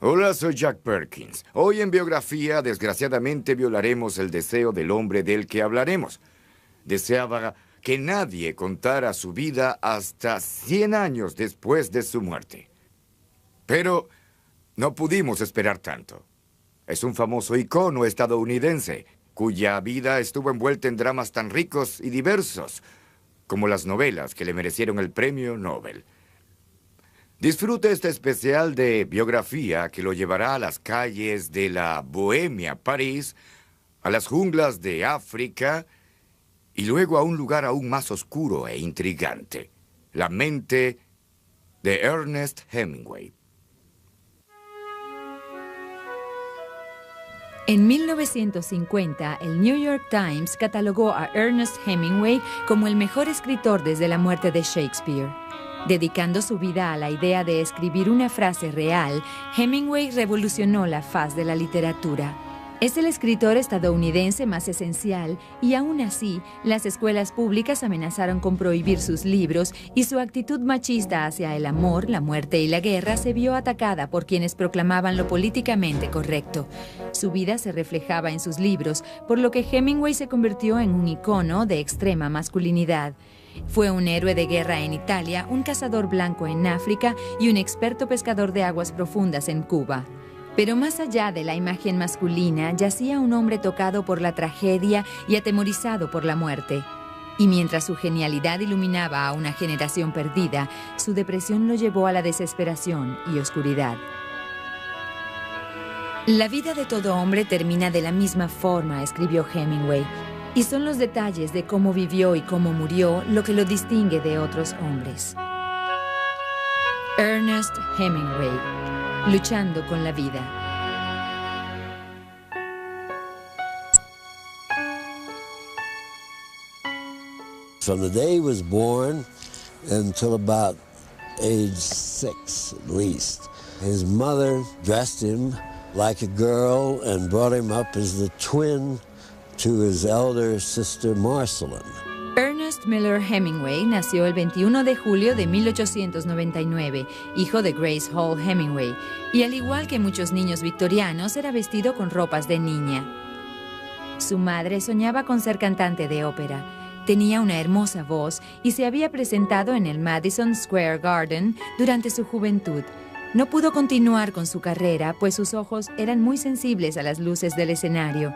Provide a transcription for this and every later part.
Hola, soy Jack Perkins. Hoy en Biografía, desgraciadamente, violaremos el deseo del hombre del que hablaremos. Deseaba que nadie contara su vida hasta 100 años después de su muerte. Pero no pudimos esperar tanto. Es un famoso icono estadounidense, cuya vida estuvo envuelta en dramas tan ricos y diversos como las novelas que le merecieron el premio Nobel. Disfrute este especial de Biografía que lo llevará a las calles de la Bohemia, París, a las junglas de África y luego a un lugar aún más oscuro e intrigante, la mente de Ernest Hemingway. En 1950, el New York Times catalogó a Ernest Hemingway como el mejor escritor desde la muerte de Shakespeare. Dedicando su vida a la idea de escribir una frase real, Hemingway revolucionó la faz de la literatura. Es el escritor estadounidense más esencial y aún así, las escuelas públicas amenazaron con prohibir sus libros y su actitud machista hacia el amor, la muerte y la guerra se vio atacada por quienes proclamaban lo políticamente correcto. Su vida se reflejaba en sus libros, por lo que Hemingway se convirtió en un icono de extrema masculinidad. Fue un héroe de guerra en Italia, un cazador blanco en África y un experto pescador de aguas profundas en Cuba. Pero más allá de la imagen masculina, yacía un hombre tocado por la tragedia y atemorizado por la muerte. Y mientras su genialidad iluminaba a una generación perdida, su depresión lo llevó a la desesperación y oscuridad. La vida de todo hombre termina de la misma forma, escribió Hemingway. Y son los detalles de cómo vivió y cómo murió lo que lo distingue de otros hombres. Ernest Hemingway, luchando con la vida. From the day he was born until about age 6 at least, his mother dressed him like a girl and brought him up as the twin to his elder sister Marceline. Ernest Miller Hemingway nació el 21 de julio de 1899, hijo de Grace Hall Hemingway, y al igual que muchos niños victorianos, era vestido con ropas de niña. Su madre soñaba con ser cantante de ópera. Tenía una hermosa voz y se había presentado en el Madison Square Garden durante su juventud. No pudo continuar con su carrera, pues sus ojos eran muy sensibles a las luces del escenario.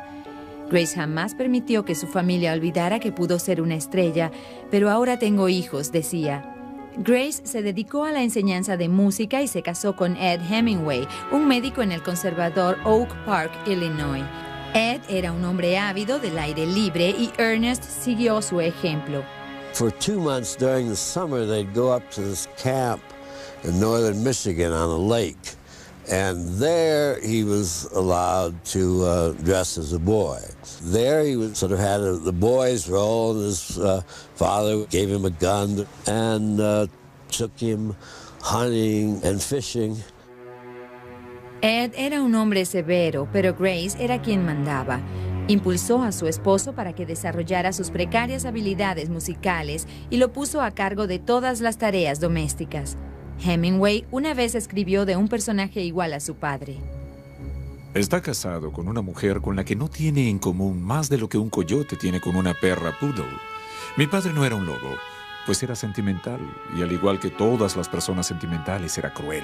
Grace jamás permitió que su familia olvidara que pudo ser una estrella, pero ahora tengo hijos, decía. Grace se dedicó a la enseñanza de música y se casó con Ed Hemingway, un médico en el conservador Oak Park, Illinois. Ed era un hombre ávido del aire libre y Ernest siguió su ejemplo. For 2 months during the summer, they'd go up to this camp in northern Michigan on a lake. And there he was allowed to dress as a boy. There he was, sort of had the boy's role, and his father gave him a gun and took him hunting and fishing. Ed era un hombre severo, pero Grace era quien mandaba. Impulsó a su esposo para que desarrollara sus precarias habilidades musicales y lo puso a cargo de todas las tareas domésticas. Hemingway una vez escribió de un personaje igual a su padre. Está casado con una mujer con la que no tiene en común más de lo que un coyote tiene con una perra poodle. Mi padre no era un lobo, pues era sentimental, y al igual que todas las personas sentimentales, era cruel.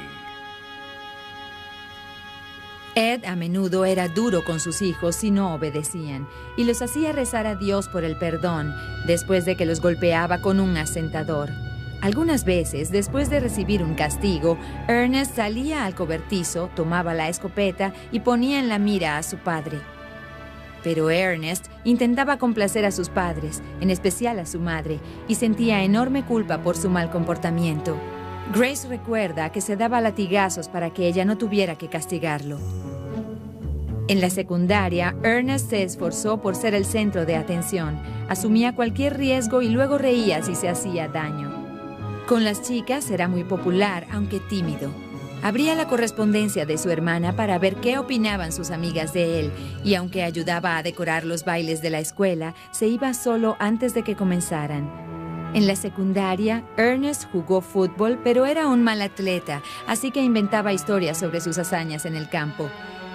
Ed a menudo era duro con sus hijos si no obedecían, y los hacía rezar a Dios por el perdón, después de que los golpeaba con un asentador. Algunas veces, después de recibir un castigo, Ernest salía al cobertizo, tomaba la escopeta y ponía en la mira a su padre. Pero Ernest intentaba complacer a sus padres, en especial a su madre, y sentía enorme culpa por su mal comportamiento. Grace recuerda que se daba latigazos para que ella no tuviera que castigarlo. En la secundaria, Ernest se esforzó por ser el centro de atención, asumía cualquier riesgo y luego reía si se hacía daño. Con las chicas era muy popular, aunque tímido. Abría la correspondencia de su hermana para ver qué opinaban sus amigas de él, y aunque ayudaba a decorar los bailes de la escuela, se iba solo antes de que comenzaran. En la secundaria, Ernest jugó fútbol, pero era un mal atleta, así que inventaba historias sobre sus hazañas en el campo.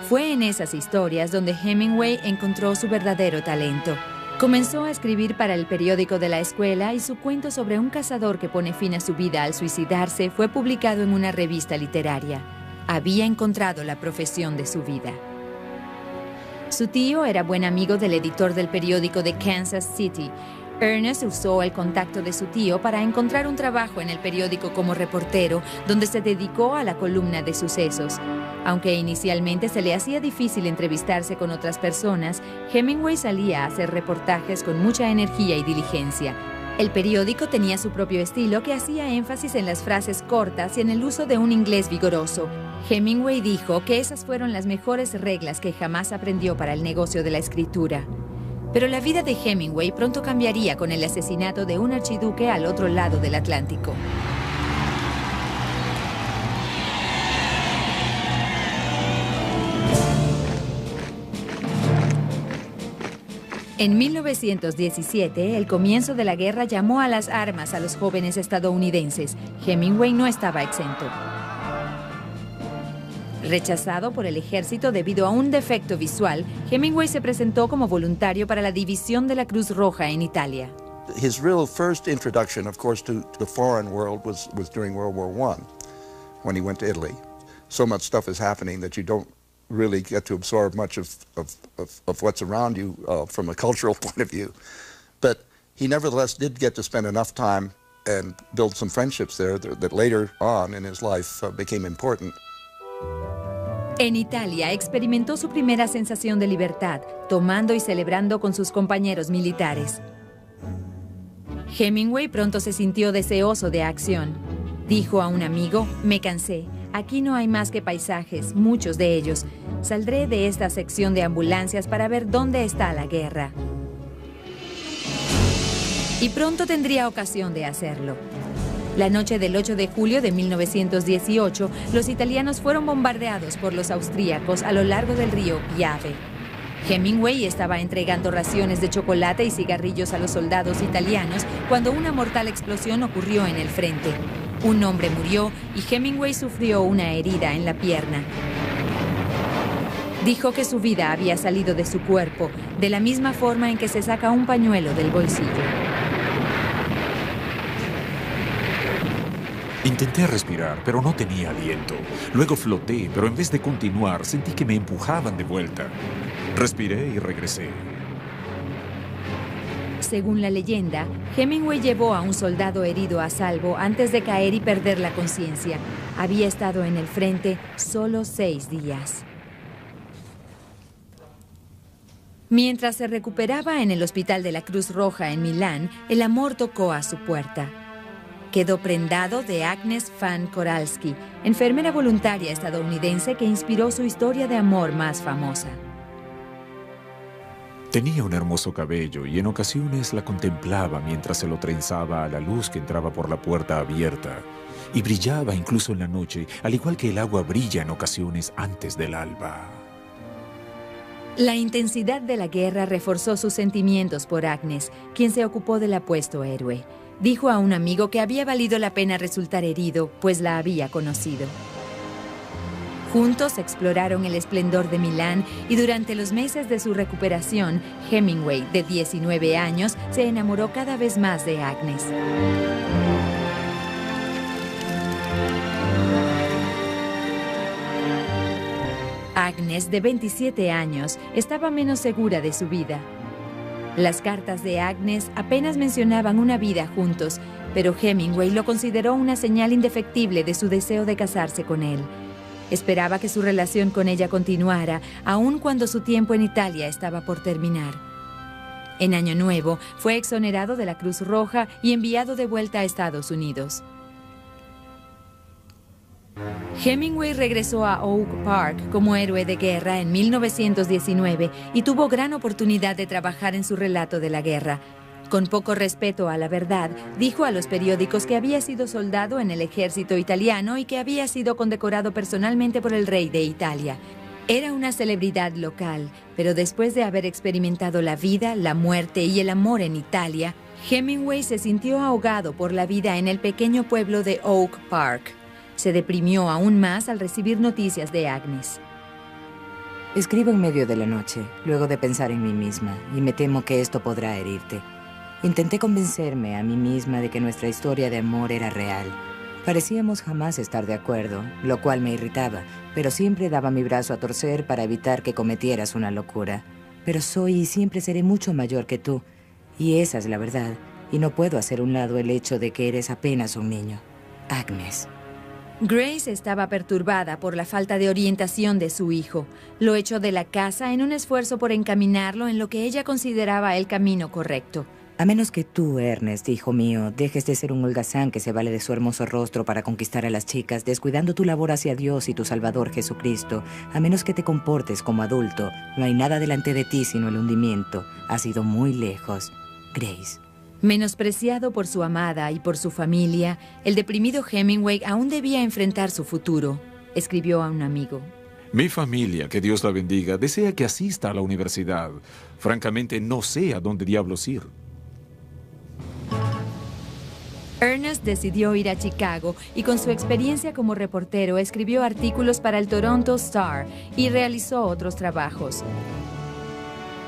Fue en esas historias donde Hemingway encontró su verdadero talento. Comenzó a escribir para el periódico de la escuela y su cuento sobre un cazador que pone fin a su vida al suicidarse fue publicado en una revista literaria. Había encontrado la profesión de su vida. Su tío era buen amigo del editor del periódico de Kansas City. Ernest usó el contacto de su tío para encontrar un trabajo en el periódico como reportero, donde se dedicó a la columna de sucesos. Aunque inicialmente se le hacía difícil entrevistarse con otras personas, Hemingway salía a hacer reportajes con mucha energía y diligencia. El periódico tenía su propio estilo que hacía énfasis en las frases cortas y en el uso de un inglés vigoroso. Hemingway dijo que esas fueron las mejores reglas que jamás aprendió para el negocio de la escritura. Pero la vida de Hemingway pronto cambiaría con el asesinato de un archiduque al otro lado del Atlántico. En 1917, el comienzo de la guerra llamó a las armas a los jóvenes estadounidenses. Hemingway no estaba exento. Rechazado por el ejército debido a un defecto visual, Hemingway se presentó como voluntario para la división de la Cruz Roja en Italia. His real first introduction, of course, to the foreign world was during World War I, when he went to Italy. So much stuff is happening that you don't really get to absorb much of what's around you from a cultural point of view. But he nevertheless did get to spend enough time and build some friendships there that later on in his life became important. En Italia experimentó su primera sensación de libertad, tomando y celebrando con sus compañeros militares. Hemingway pronto se sintió deseoso de acción. Dijo a un amigo: "Me cansé. Aquí no hay más que paisajes, muchos de ellos. Saldré de esta sección de ambulancias para ver dónde está la guerra". Y pronto tendría ocasión de hacerlo. La noche del 8 de julio de 1918, los italianos fueron bombardeados por los austríacos a lo largo del río Piave. Hemingway estaba entregando raciones de chocolate y cigarrillos a los soldados italianos cuando una mortal explosión ocurrió en el frente. Un hombre murió y Hemingway sufrió una herida en la pierna. Dijo que su vida había salido de su cuerpo, de la misma forma en que se saca un pañuelo del bolsillo. Intenté respirar, pero no tenía aliento. Luego floté, pero en vez de continuar, sentí que me empujaban de vuelta. Respiré y regresé. Según la leyenda, Hemingway llevó a un soldado herido a salvo antes de caer y perder la conciencia. Había estado en el frente solo 6 días. Mientras se recuperaba en el Hospital de la Cruz Roja en Milán, el amor tocó a su puerta. Quedó prendado de Agnes Fan Koralski, enfermera voluntaria estadounidense que inspiró su historia de amor más famosa. Tenía un hermoso cabello y en ocasiones la contemplaba mientras se lo trenzaba a la luz que entraba por la puerta abierta. Y brillaba incluso en la noche, al igual que el agua brilla en ocasiones antes del alba. La intensidad de la guerra reforzó sus sentimientos por Agnes, quien se ocupó del apuesto héroe. Dijo a un amigo que había valido la pena resultar herido, pues la había conocido. Juntos exploraron el esplendor de Milán y durante los meses de su recuperación, Hemingway, de 19 años, se enamoró cada vez más de Agnes. Agnes, de 27 años, estaba menos segura de su vida. Las cartas de Agnes apenas mencionaban una vida juntos, pero Hemingway lo consideró una señal indefectible de su deseo de casarse con él. Esperaba que su relación con ella continuara, aun cuando su tiempo en Italia estaba por terminar. En Año Nuevo, fue exonerado de la Cruz Roja y enviado de vuelta a Estados Unidos. Hemingway regresó a Oak Park como héroe de guerra en 1919 y tuvo gran oportunidad de trabajar en su relato de la guerra. Con poco respeto a la verdad, dijo a los periódicos que había sido soldado en el ejército italiano y que había sido condecorado personalmente por el rey de Italia. Era una celebridad local, pero después de haber experimentado la vida, la muerte y el amor en Italia, Hemingway se sintió ahogado por la vida en el pequeño pueblo de Oak Park. Se deprimió aún más al recibir noticias de Agnes. Escribo en medio de la noche, luego de pensar en mí misma, y me temo que esto podrá herirte. Intenté convencerme a mí misma de que nuestra historia de amor era real. Parecíamos jamás estar de acuerdo, lo cual me irritaba, pero siempre daba mi brazo a torcer para evitar que cometieras una locura. Pero soy y siempre seré mucho mayor que tú, y esa es la verdad, y no puedo hacer a un lado el hecho de que eres apenas un niño. Agnes. Grace estaba perturbada por la falta de orientación de su hijo. Lo echó de la casa en un esfuerzo por encaminarlo en lo que ella consideraba el camino correcto. A menos que tú, Ernest, hijo mío, dejes de ser un holgazán que se vale de su hermoso rostro para conquistar a las chicas, descuidando tu labor hacia Dios y tu Salvador Jesucristo, a menos que te comportes como adulto, no hay nada delante de ti sino el hundimiento. Has ido muy lejos. Grace. Menospreciado por su amada y por su familia, el deprimido Hemingway aún debía enfrentar su futuro. Escribió a un amigo. Mi familia, que Dios la bendiga, desea que asista a la universidad. Francamente, no sé a dónde diablos ir. Ernest decidió ir a Chicago y con su experiencia como reportero escribió artículos para el Toronto Star y realizó otros trabajos.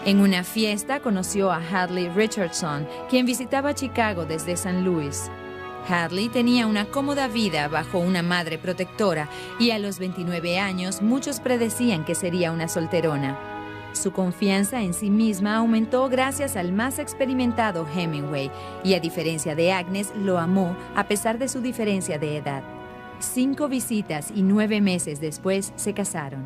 En una fiesta conoció a Hadley Richardson, quien visitaba Chicago desde San Luis. Hadley tenía una cómoda vida bajo una madre protectora y a los 29 años muchos predecían que sería una solterona. Su confianza en sí misma aumentó gracias al más experimentado Hemingway y, a diferencia de Agnes, lo amó a pesar de su diferencia de edad. 5 visitas y 9 meses después se casaron.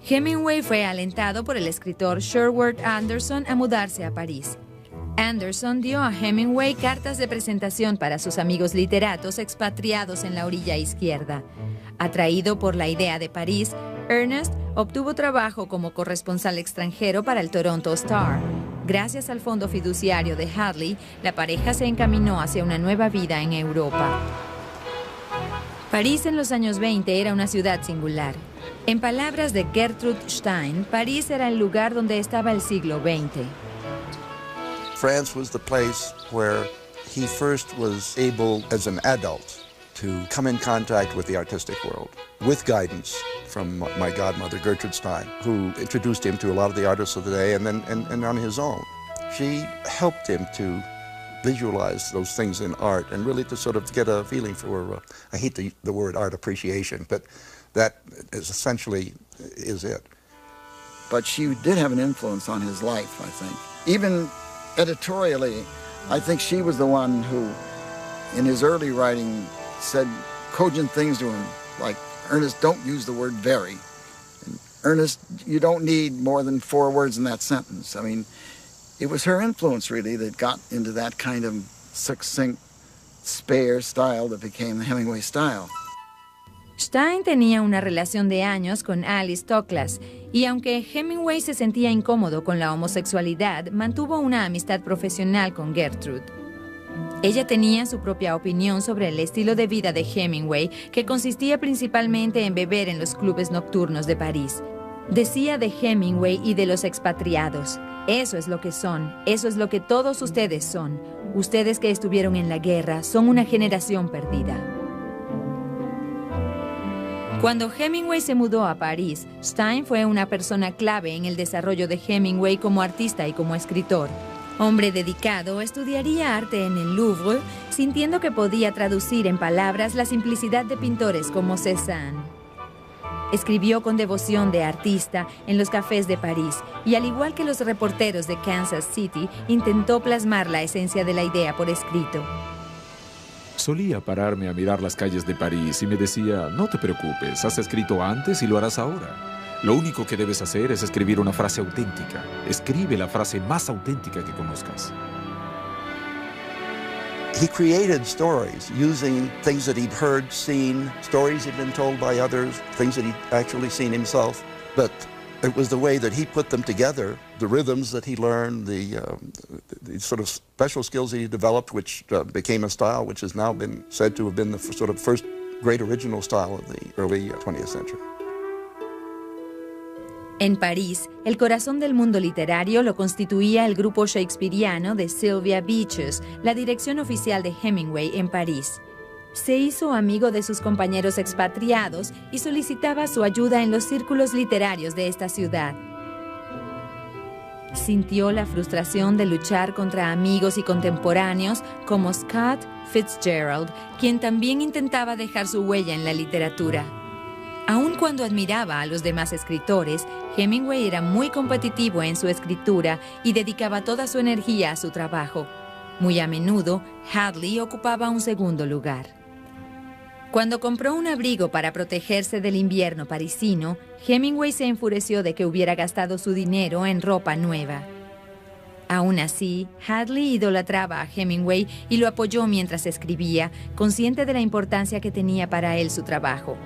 Hemingway fue alentado por el escritor Sherwood Anderson a mudarse a París. Anderson dio a Hemingway cartas de presentación para sus amigos literatos expatriados en la orilla izquierda. Atraído por la idea de París, Ernest obtuvo trabajo como corresponsal extranjero para el Toronto Star. Gracias al fondo fiduciario de Hadley, la pareja se encaminó hacia una nueva vida en Europa. París en los años 20 era una ciudad singular. En palabras de Gertrude Stein, París era el lugar donde estaba el siglo XX. France was the place where he first was able, as an adult, to come in contact with the artistic world, with guidance from my godmother, Gertrude Stein, who introduced him to a lot of the artists of the day, and then and on his own. She helped him to visualize those things in art and really to sort of get a feeling for, I hate the word art appreciation, but that is essentially is it. But she did have an influence on his life, I think. Even editorially, I think she was the one who, in his early writing, said cogent things to him, like, Ernest, don't use the word very. And, Ernest, you don't need more than 4 words in that sentence. I mean, it was her influence, really, that got into that kind of succinct, spare style that became the Hemingway style. Stein tenía una relación de años con Alice Toklas, y aunque Hemingway se sentía incómodo con la homosexualidad, mantuvo una amistad profesional con Gertrude. Ella tenía su propia opinión sobre el estilo de vida de Hemingway, que consistía principalmente en beber en los clubes nocturnos de París. Decía de Hemingway y de los expatriados: eso es lo que son, eso es lo que todos ustedes son. Ustedes que estuvieron en la guerra son una generación perdida. Cuando Hemingway se mudó a París, Stein fue una persona clave en el desarrollo de Hemingway como artista y como escritor. Hombre dedicado, estudiaría arte en el Louvre, sintiendo que podía traducir en palabras la simplicidad de pintores como Cézanne. Escribió con devoción de artista en los cafés de París y, al igual que los reporteros de Kansas City, intentó plasmar la esencia de la idea por escrito. Solía pararme a mirar las calles de París y me decía: no te preocupes, has escrito antes y lo harás ahora. Lo único que debes hacer es escribir una frase auténtica. Escribe la frase más auténtica que conozcas. He created stories using things that he'd heard, seen, stories he'd been told by others, things that he'd actually seen himself. But it was the way that he put them together, the rhythms that he learned, the sort of special skills that he developed, which became a style which has now been said to have been the sort of first great original style of the early 20th century. En París, el corazón del mundo literario lo constituía el grupo shakespeariano de Sylvia Beaches, la dirección oficial de Hemingway en París. Se hizo amigo de sus compañeros expatriados y solicitaba su ayuda en los círculos literarios de esta ciudad. Sintió la frustración de luchar contra amigos y contemporáneos como Scott Fitzgerald, quien también intentaba dejar su huella en la literatura. Aun cuando admiraba a los demás escritores, Hemingway era muy competitivo en su escritura y dedicaba toda su energía a su trabajo. Muy a menudo, Hadley ocupaba un segundo lugar. Cuando compró un abrigo para protegerse del invierno parisino, Hemingway se enfureció de que hubiera gastado su dinero en ropa nueva. Aún así, Hadley idolatraba a Hemingway y lo apoyó mientras escribía, consciente de la importancia que tenía para él su trabajo.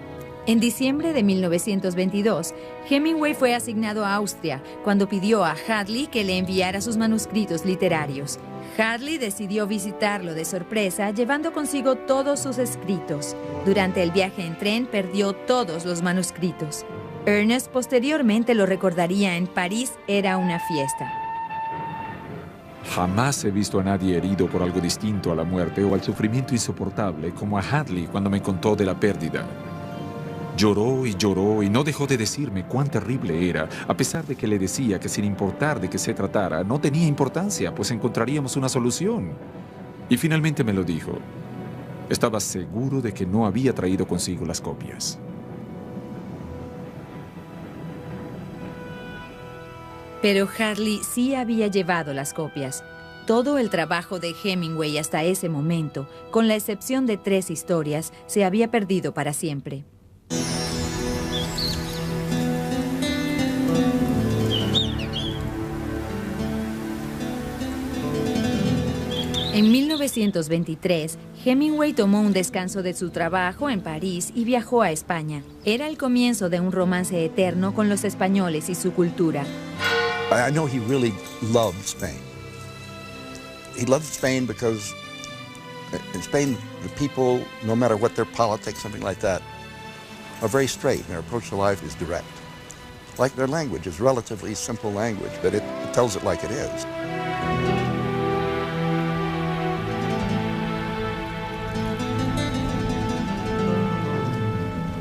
En diciembre de 1922, Hemingway fue asignado a Austria cuando pidió a Hadley que le enviara sus manuscritos literarios. Hadley decidió visitarlo de sorpresa, llevando consigo todos sus escritos. Durante el viaje en tren perdió todos los manuscritos. Ernest posteriormente lo recordaría en París era una fiesta. Jamás he visto a nadie herido por algo distinto a la muerte o al sufrimiento insoportable como a Hadley cuando me contó de la pérdida. Lloró y no dejó de decirme cuán terrible era, a pesar de que le decía que sin importar de qué se tratara, no tenía importancia, pues encontraríamos una solución. Y finalmente me lo dijo. Estaba seguro de que no había traído consigo las copias. Pero Hadley sí había llevado las copias. Todo el trabajo de Hemingway hasta ese momento, con la excepción de 3 historias, se había perdido para siempre. En 1923, Hemingway tomó un descanso de su trabajo en París y viajó a España. Era el comienzo de un romance eterno con los españoles y su cultura. I know he really loved Spain. He loved Spain because in Spain, the people, no matter what their politics, something like that, are very straight. Their approach to life is direct. Like their language is relatively simple language, but it tells it like it is.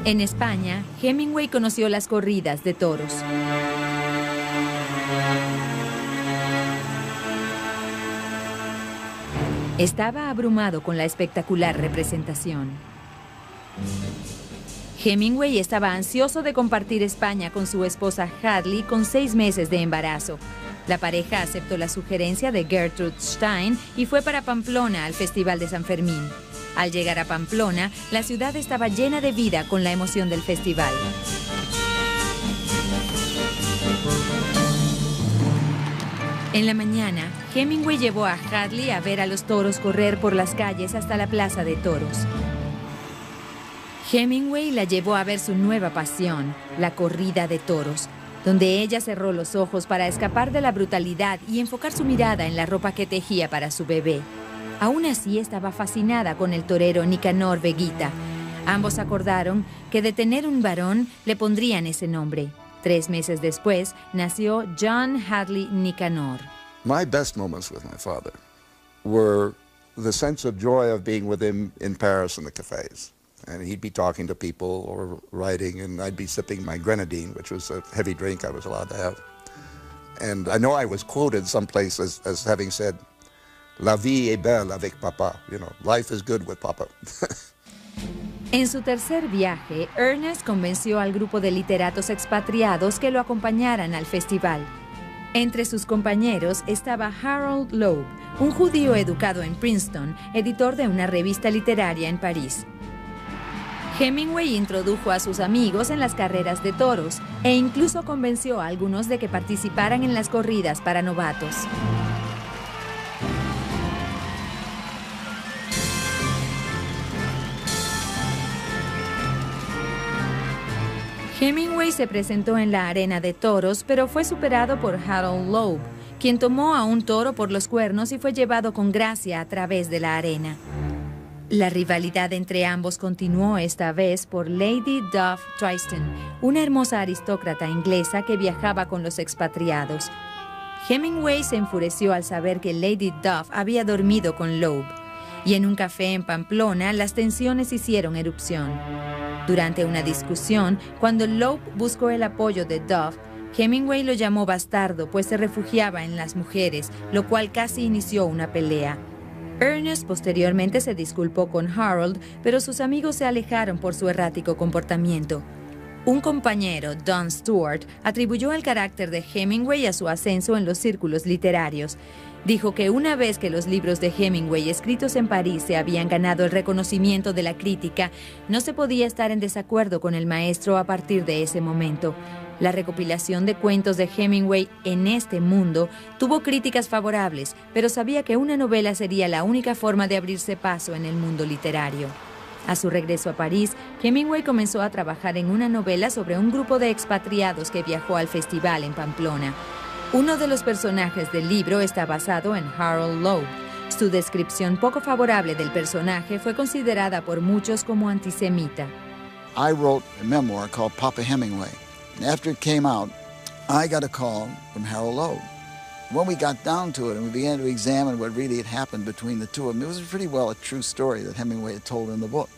En España, Hemingway conoció las corridas de toros. Estaba abrumado con la espectacular representación. Hemingway estaba ansioso de compartir España con su esposa Hadley con 6 meses de embarazo. La pareja aceptó la sugerencia de Gertrude Stein y fue para Pamplona al Festival de San Fermín. Al llegar a Pamplona, la ciudad estaba llena de vida con la emoción del festival. En la mañana, Hemingway llevó a Hadley a ver a los toros correr por las calles hasta la plaza de toros. Hemingway la llevó a ver su nueva pasión, la corrida de toros, donde ella cerró los ojos para escapar de la brutalidad y enfocar su mirada en la ropa que tejía para su bebé. Aún así estaba fascinada con el torero Nicanor Veguita. Ambos acordaron que de tener un varón le pondrían ese nombre. 3 meses después nació John Hadley Nicanor. My best moments with my father were the sense of joy of being with him in Paris in the cafes. And he'd be talking to people or writing, and I'd be sipping my grenadine, which was a heavy drink I was allowed to have. And I know I was quoted someplace as having said, "La vie est belle avec papa." You know, life is good with papa. En su tercer viaje, Ernest convenció al grupo de literatos expatriados que lo acompañaran al festival. Entre sus compañeros estaba Harold Loeb, un judío educado en Princeton, editor de una revista literaria en París. Hemingway introdujo a sus amigos en las carreras de toros e incluso convenció a algunos de que participaran en las corridas para novatos. Hemingway se presentó en la arena de toros, pero fue superado por Harold Loeb, quien tomó a un toro por los cuernos y fue llevado con gracia a través de la arena. La rivalidad entre ambos continuó esta vez por Lady Duff Tristan, una hermosa aristócrata inglesa que viajaba con los expatriados. Hemingway se enfureció al saber que Lady Duff había dormido con Loeb, y en un café en Pamplona las tensiones hicieron erupción. Durante una discusión, cuando Loeb buscó el apoyo de Duff, Hemingway lo llamó bastardo, pues se refugiaba en las mujeres, lo cual casi inició una pelea. Ernest posteriormente se disculpó con Harold, pero sus amigos se alejaron por su errático comportamiento. Un compañero, Don Stewart, atribuyó el carácter de Hemingway a su ascenso en los círculos literarios. Dijo que una vez que los libros de Hemingway escritos en París se habían ganado el reconocimiento de la crítica, no se podía estar en desacuerdo con el maestro a partir de ese momento. La recopilación de cuentos de Hemingway En este mundo tuvo críticas favorables, pero sabía que una novela sería la única forma de abrirse paso en el mundo literario. A su regreso a París, Hemingway comenzó a trabajar en una novela sobre un grupo de expatriados que viajó al festival en Pamplona. Uno de los personajes del libro está basado en Harold Loeb. Su descripción poco favorable del personaje fue considerada por muchos como antisemita. I wrote a memoir called Papa Hemingway. And after it came out, I got a call from Harold Loeb. When we got down to it and we began to examine what really had happened between the two of them, it was pretty well a true story that Hemingway had told in the book.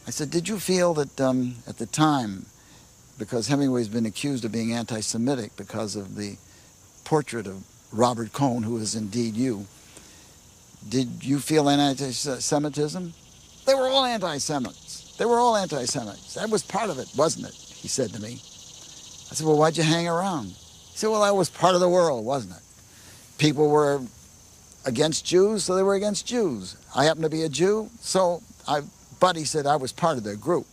I said, did you feel that at the time, because Hemingway's been accused of being anti-Semitic because of the portrait of Robert Cohn, who is indeed you, did you feel anti-Semitism? They were all anti-Semites. They were all anti-Semites. That was part of it, wasn't it? He said to me. I said, well, why'd you hang around? He said, well, that was part of the world, wasn't it? People were against Jews, so they were against Jews. I happen to be a Jew, but he said I was part of their group.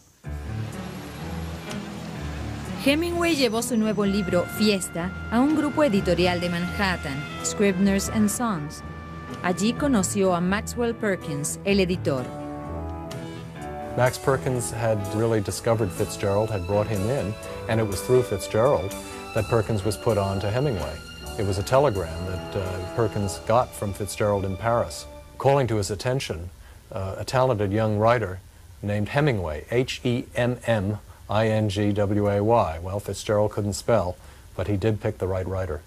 Hemingway llevó su nuevo libro, Fiesta, a un grupo editorial de Manhattan, Scribner's and Sons. Allí conoció a Maxwell Perkins, el editor. Max Perkins had really discovered Fitzgerald, had brought him in, and it was through Fitzgerald that Perkins was put on to Hemingway. It was a telegram that Perkins got from Fitzgerald in Paris, calling to his attention a talented young writer named Hemingway, Hemingway. Well, Fitzgerald couldn't spell, but he did pick the right writer.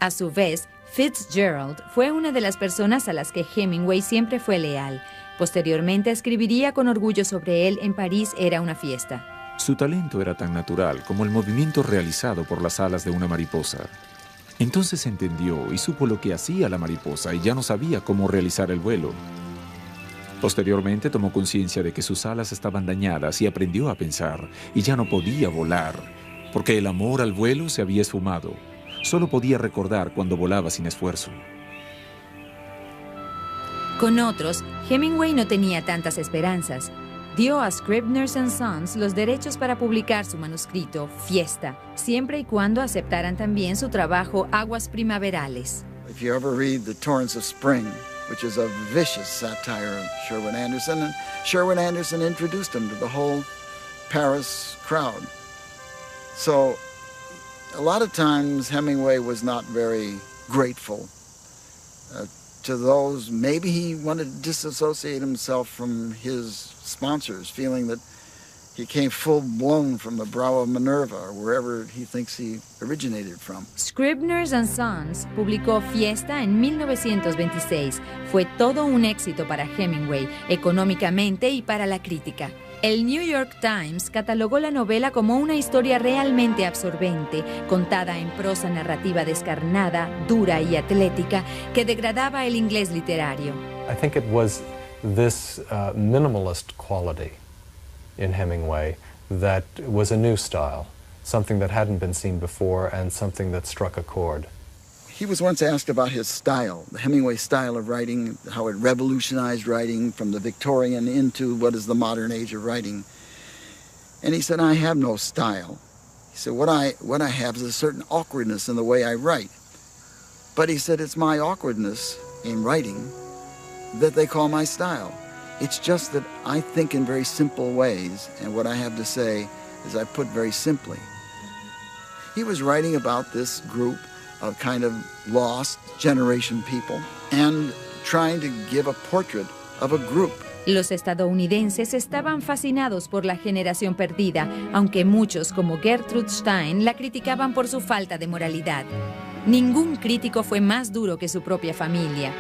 A su vez, Fitzgerald fue una de las personas a las que Hemingway siempre fue leal. Posteriormente escribiría con orgullo sobre él en París era una fiesta. Su talento era tan natural como el movimiento realizado por las alas de una mariposa. Entonces entendió y supo lo que hacía la mariposa y ya no sabía cómo realizar el vuelo. Posteriormente tomó conciencia de que sus alas estaban dañadas y aprendió a pensar, y ya no podía volar, porque el amor al vuelo se había esfumado. Solo podía recordar cuando volaba sin esfuerzo. Con otros, Hemingway no tenía tantas esperanzas. Dio a Scribner's and Sons los derechos para publicar su manuscrito, Fiesta, siempre y cuando aceptaran también su trabajo Aguas Primaverales. If you ever read The Torrents of Spring, which is a vicious satire of Sherwood Anderson, and Sherwood Anderson introduced him to the whole Paris crowd. So, a lot of times Hemingway was not very grateful to those. Maybe he wanted to disassociate himself from his sponsors, feeling that he came full-blown from the brow of Minerva, or wherever he thinks he originated from. Scribner's and Sons publicó Fiesta en 1926. Fue todo un éxito para Hemingway, económicamente y para la crítica. El New York Times catalogó la novela como una historia realmente absorbente, contada en prosa narrativa descarnada, dura y atlética, que degradaba el inglés literario. I think it was this minimalist quality in Hemingway that was a new style, something that hadn't been seen before and something that struck a chord. He was once asked about his style, the Hemingway style of writing, how it revolutionized writing from the Victorian into what is the modern age of writing. And he said, I have no style. He said, what I have is a certain awkwardness in the way I write. But he said, it's my awkwardness in writing that they call my style. It's just that I think in very simple ways, and what I have to say is I put very simply. He was writing about this group of kind of lost generation people and trying to give a portrait of a group. Los estadounidenses estaban fascinados por la generación perdida, aunque muchos, como Gertrude Stein, la criticaban por su falta de moralidad. Ningún crítico fue más duro que su propia familia.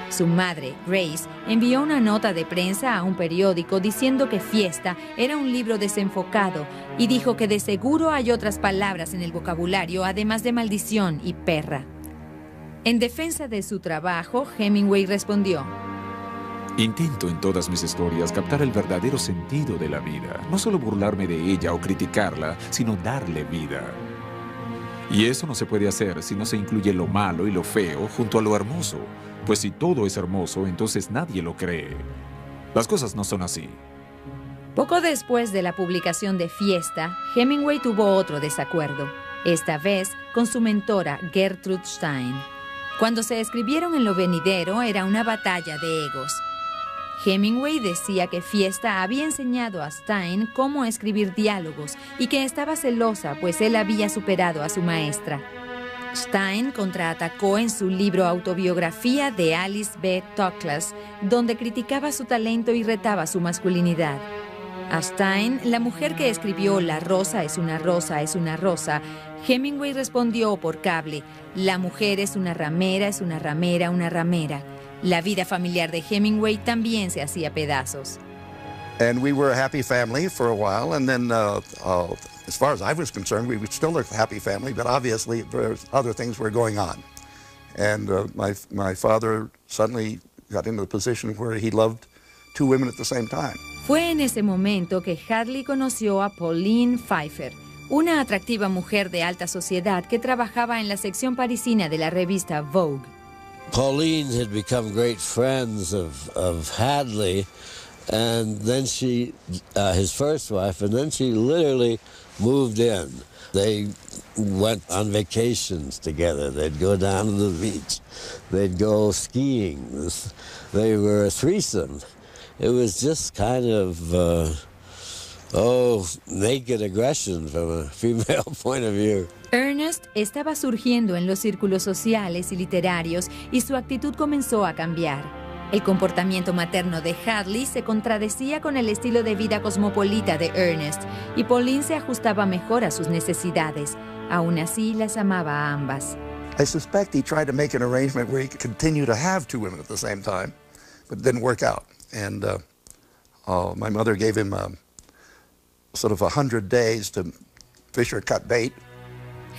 Su madre, Grace, envió una nota de prensa a un periódico diciendo que Fiesta era un libro desenfocado y dijo que de seguro hay otras palabras en el vocabulario, además de maldición y perra. En defensa de su trabajo, Hemingway respondió: intento en todas mis historias captar el verdadero sentido de la vida, no solo burlarme de ella o criticarla, sino darle vida. Y eso no se puede hacer si no se incluye lo malo y lo feo junto a lo hermoso, pues si todo es hermoso, entonces nadie lo cree. Las cosas no son así. Poco después de la publicación de Fiesta, Hemingway tuvo otro desacuerdo, esta vez con su mentora Gertrude Stein. Cuando se escribieron en lo venidero era una batalla de egos. Hemingway decía que Fiesta había enseñado a Stein cómo escribir diálogos y que estaba celosa pues él había superado a su maestra. Stein contraatacó en su libro Autobiografía de Alice B. Toklas, donde criticaba su talento y retaba su masculinidad. A Stein, la mujer que escribió La rosa es una rosa, es una rosa, Hemingway respondió por cable: la mujer es una ramera, una ramera. La vida familiar de Hemingway también se hacía pedazos. And we were a happy family for a while, and then as far as I was concerned, we were still a happy family, but obviously other things were going on. And my father suddenly got into the position where he loved two women at the same time. Fue en ese momento que Hadley conoció a Pauline Pfeiffer, una atractiva mujer de alta sociedad que trabajaba en la sección parisina de la revista Vogue. Pauline had become great friends of Hadley, and then she, his first wife, and then she literally moved in. They went on vacations together. They'd go down to the beach. They'd go skiing. They were a threesome. It was just kind of, naked aggression from a female point of view. Ernest estaba surgiendo en los círculos sociales y literarios y su actitud comenzó a cambiar. El comportamiento materno de Hadley se contradecía con el estilo de vida cosmopolita de Ernest y Pauline se ajustaba mejor a sus necesidades. Aún así, las amaba a ambas. I suspect he tried to make an arrangement where he could continue to have two women at the same time, but it didn't work out. And my mother gave him sort of 100 days to fish or cut bait.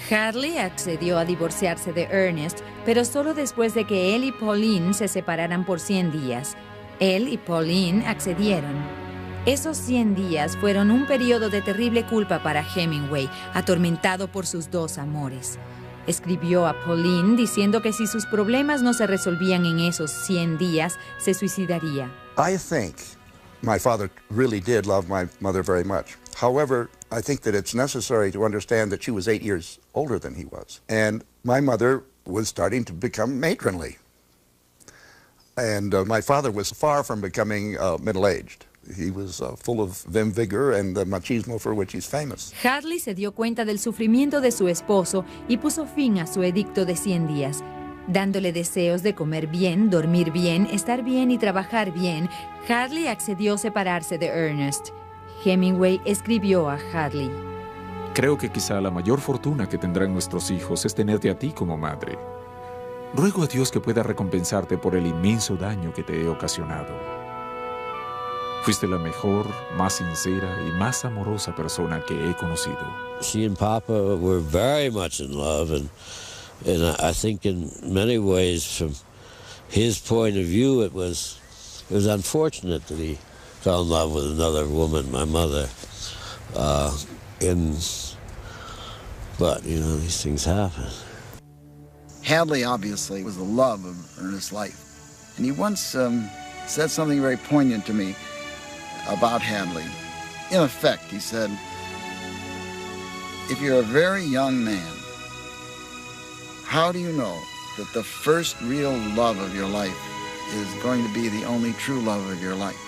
Hadley accedió a divorciarse de Ernest, pero solo después de que él y Pauline se separaran por 100 días. Él y Pauline accedieron. Esos 100 días fueron un periodo de terrible culpa para Hemingway, atormentado por sus dos amores. Escribió a Pauline diciendo que si sus problemas no se resolvían en esos 100 días, se suicidaría. I think my father really did love my mother very much. However, I think that it's necessary to understand that she was 8 years older than he was. And my mother was starting to become matronly. And my father was far from becoming middle-aged. He was full of vim vigor and the machismo for which he's famous. Hadley se dio cuenta del sufrimiento de su esposo y puso fin a su edicto de 100 días. Dándole deseos de comer bien, dormir bien, estar bien y trabajar bien, Hadley accedió a separarse de Ernest. Hemingway escribió a Hadley: creo que quizá la mayor fortuna que tendrán nuestros hijos es tenerte a ti como madre. Ruego a Dios que pueda recompensarte por el inmenso daño que te he ocasionado. Fuiste la mejor, más sincera y más amorosa persona que he conocido. She and Papa were very much in love, and I think in many ways, from his point of view, it was unfortunate that he fell in love with another woman, my mother. But you know, these things happen. Hadley obviously was the love of Ernest's life, and he once said something very poignant to me about Hadley. In effect, he said, if you're a very young man, how do you know that the first real love of your life is going to be the only true love of your life?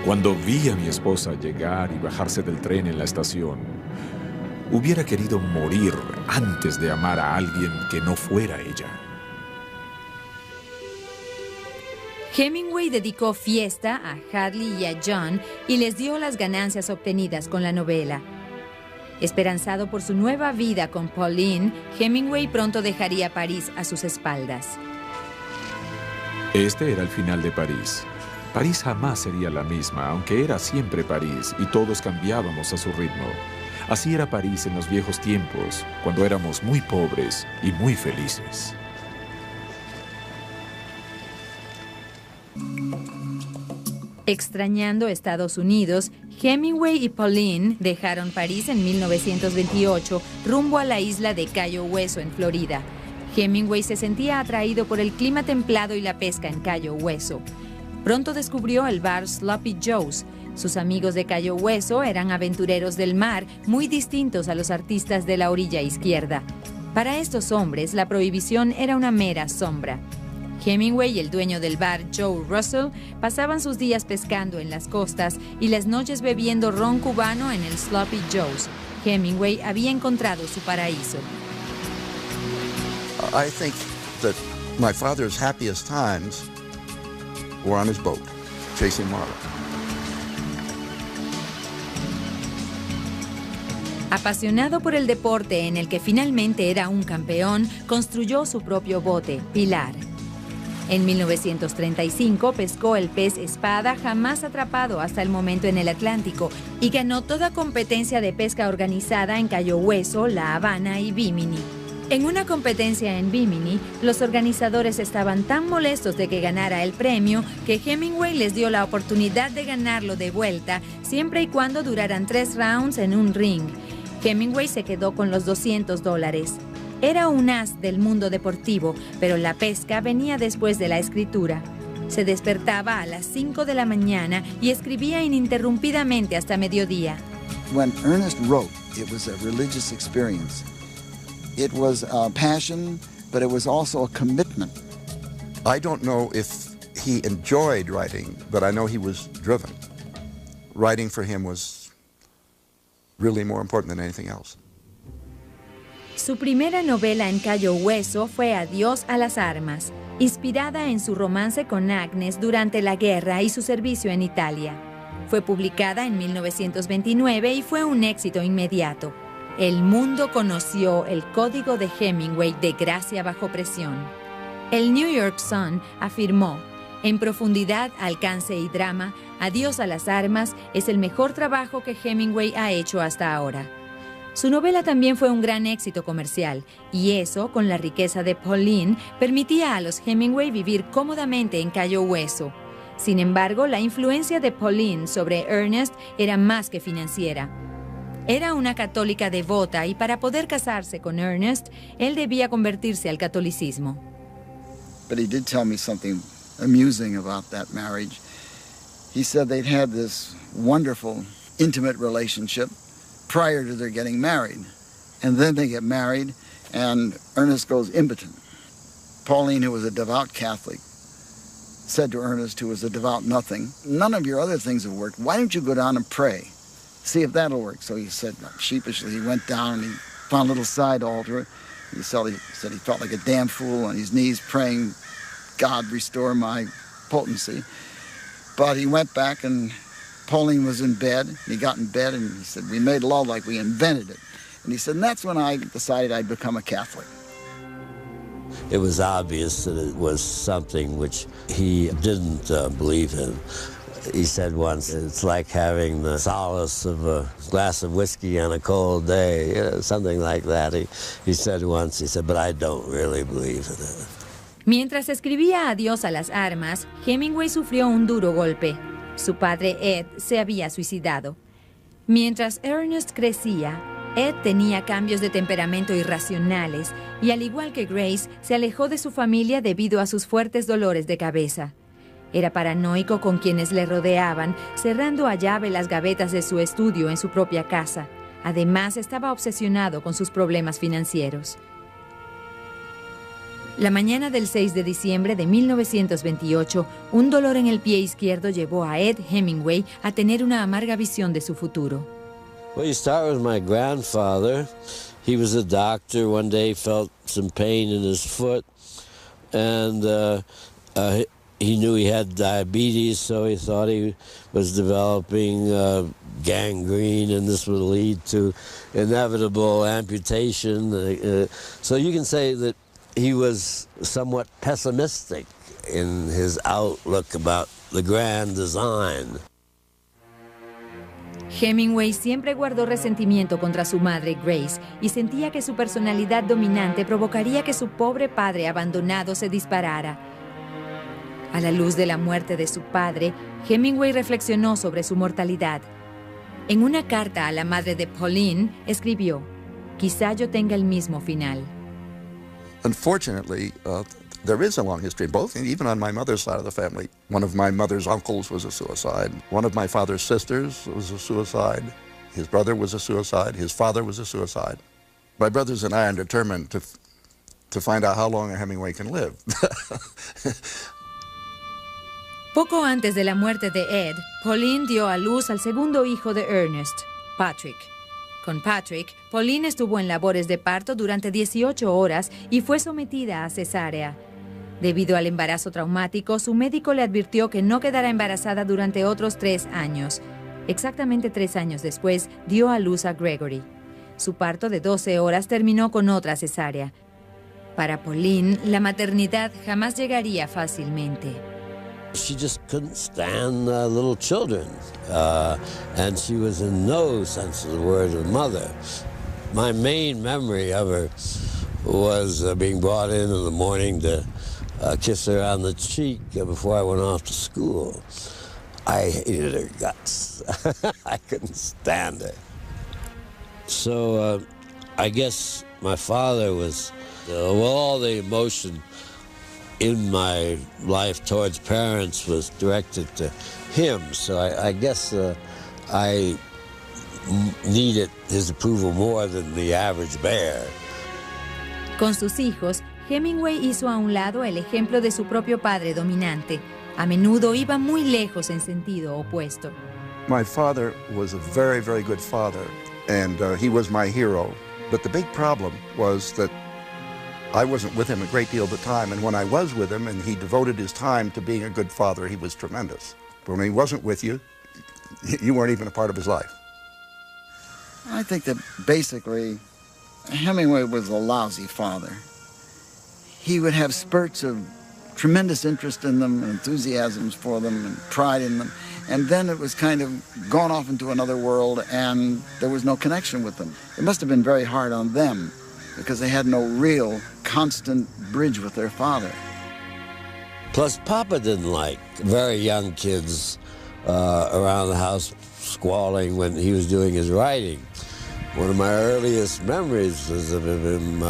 Cuando vi a mi esposa llegar y bajarse del tren en la estación, hubiera querido morir antes de amar a alguien que no fuera ella. Hemingway dedicó fiesta a Hadley y a John y les dio las ganancias obtenidas con la novela. Esperanzado por su nueva vida con Pauline, Hemingway pronto dejaría París a sus espaldas. Este era el final de París. París jamás sería la misma, aunque era siempre París y todos cambiábamos a su ritmo. Así era París en los viejos tiempos, cuando éramos muy pobres y muy felices. Extrañando Estados Unidos, Hemingway y Pauline dejaron París en 1928 rumbo a la isla de Cayo Hueso en Florida. Hemingway se sentía atraído por el clima templado y la pesca en Cayo Hueso. Pronto descubrió el bar Sloppy Joe's. Sus amigos de Cayo Hueso eran aventureros del mar, muy distintos a los artistas de la orilla izquierda. Para estos hombres, la prohibición era una mera sombra. Hemingway y el dueño del bar, Joe Russell, pasaban sus días pescando en las costas y las noches bebiendo ron cubano en el Sloppy Joe's. Hemingway había encontrado su paraíso. I think that my father's happiest times were on his boat, chasing marlin. Apasionado por el deporte en el que finalmente era un campeón, construyó su propio bote, Pilar. En 1935 pescó el pez espada jamás atrapado hasta el momento en el Atlántico y ganó toda competencia de pesca organizada en Cayo Hueso, La Habana y Bimini. En una competencia en Bimini, los organizadores estaban tan molestos de que ganara el premio que Hemingway les dio la oportunidad de ganarlo de vuelta siempre y cuando duraran 3 rounds en un ring. Hemingway se quedó con los $200. Era un as del mundo deportivo, pero la pesca venía después de la escritura. Se despertaba a las 5 de la mañana y escribía ininterrumpidamente hasta mediodía. When Ernest wrote, it was a religious experience. It was a passion, but it was also a commitment. I don't know if he enjoyed writing, but I know he was driven. Writing for him was really more important than anything else. Su primera novela en Cayo Hueso fue Adiós a las armas, inspirada en su romance con Agnes durante la guerra y su servicio en Italia. Fue publicada en 1929 y fue un éxito inmediato. El mundo conoció el código de Hemingway de gracia bajo presión. El New York Sun afirmó: en profundidad, alcance y drama, Adiós a las armas es el mejor trabajo que Hemingway ha hecho hasta ahora. Su novela también fue un gran éxito comercial, y eso, con la riqueza de Pauline, permitía a los Hemingway vivir cómodamente en Cayo Hueso. Sin embargo, la influencia de Pauline sobre Ernest era más que financiera. Era una católica devota y para poder casarse con Ernest, él debía convertirse al catolicismo. But he did tell me something amusing about that marriage. He said they'd had this wonderful, intimate relationship prior to their getting married. And then they get married, and Ernest goes impotent. Pauline, who was a devout Catholic, said to Ernest, who was a devout nothing, "None of your other things have worked. Why don't you go down and pray? See if that'll work." So he said, sheepishly, he went down and he found a little side altar. He said he felt like a damn fool on his knees praying, "God, restore my potency." But he went back and Pauline was in bed. He got in bed and he said, "We made love like we invented it." And he said, and that's when I decided I'd become a Catholic. It was obvious that it was something which he didn't believe in. He said once, it's like having the solace of a glass of whiskey on a cold day, something like that. He said once, he said, but I don't really believe in it. Mientras escribía Adiós a las armas, Hemingway sufrió un duro golpe. Su padre Ed se había suicidado. Mientras Ernest crecía, Ed tenía cambios de temperamento irracionales y, al igual que Grace, se alejó de su familia debido a sus fuertes dolores de cabeza. Era paranoico con quienes le rodeaban, cerrando a llave las gavetas de su estudio en su propia casa. Además, estaba obsesionado con sus problemas financieros. La mañana del 6 de diciembre de 1928, un dolor en el pie izquierdo llevó a Ed Hemingway a tener una amarga visión de su futuro. Well, you start with my grandfather. He was a doctor. One day he felt some pain in his foot, and he knew he had diabetes, so he thought he was developing gangrene, and this would lead to inevitable amputation. So you can say that he was somewhat pessimistic in his outlook about the grand design. Hemingway siempre guardó resentimiento contra su madre, Grace, y sentía que su personalidad dominante provocaría que su pobre padre abandonado se disparara. A la luz de la muerte de su padre, Hemingway reflexionó sobre su mortalidad. En una carta a la madre de Pauline, escribió: "Quizá yo tenga el mismo final." Unfortunately, there is a long history, both, even on my mother's side of the family. One of my mother's uncles was a suicide. One of my father's sisters was a suicide. His brother was a suicide. His father was a suicide. My brothers and I are determined to find out how long a Hemingway can live. Poco antes de la muerte de Ed, Pauline dio a luz al segundo hijo de Ernest, Patrick. Con Patrick, Pauline estuvo en labores de parto durante 18 horas y fue sometida a cesárea. Debido al embarazo traumático, su médico le advirtió que no quedará embarazada durante otros 3 años. Exactamente 3 años después, dio a luz a Gregory. Su parto de 12 horas terminó con otra cesárea. Para Pauline, la maternidad jamás llegaría fácilmente. She just couldn't stand little children, and she was in no sense of the word a mother. My main memory of her was being brought in the morning to kiss her on the cheek before I went off to school. I hated her guts. I couldn't stand her. So I guess my father was, all the emotion in my life towards parents was directed to him, so I guess I needed his approval more than the average bear. Con sus hijos, Hemingway hizo a un lado el ejemplo de su propio padre dominante. A menudo iba muy lejos en sentido opuesto. My father was a very, very good father, and he was my hero. But the big problem was that I wasn't with him a great deal of the time, and when I was with him and he devoted his time to being a good father, he was tremendous. But when he wasn't with you, you weren't even a part of his life. I think that basically Hemingway was a lousy father. He would have spurts of tremendous interest in them, and enthusiasms for them, and pride in them, and then it was kind of gone off into another world, and there was no connection with them. It must have been very hard on them, because they had no real constant bridge with their father. Plus, Papa didn't like very young kids around the house squalling when he was doing his writing. One of my earliest memories was of him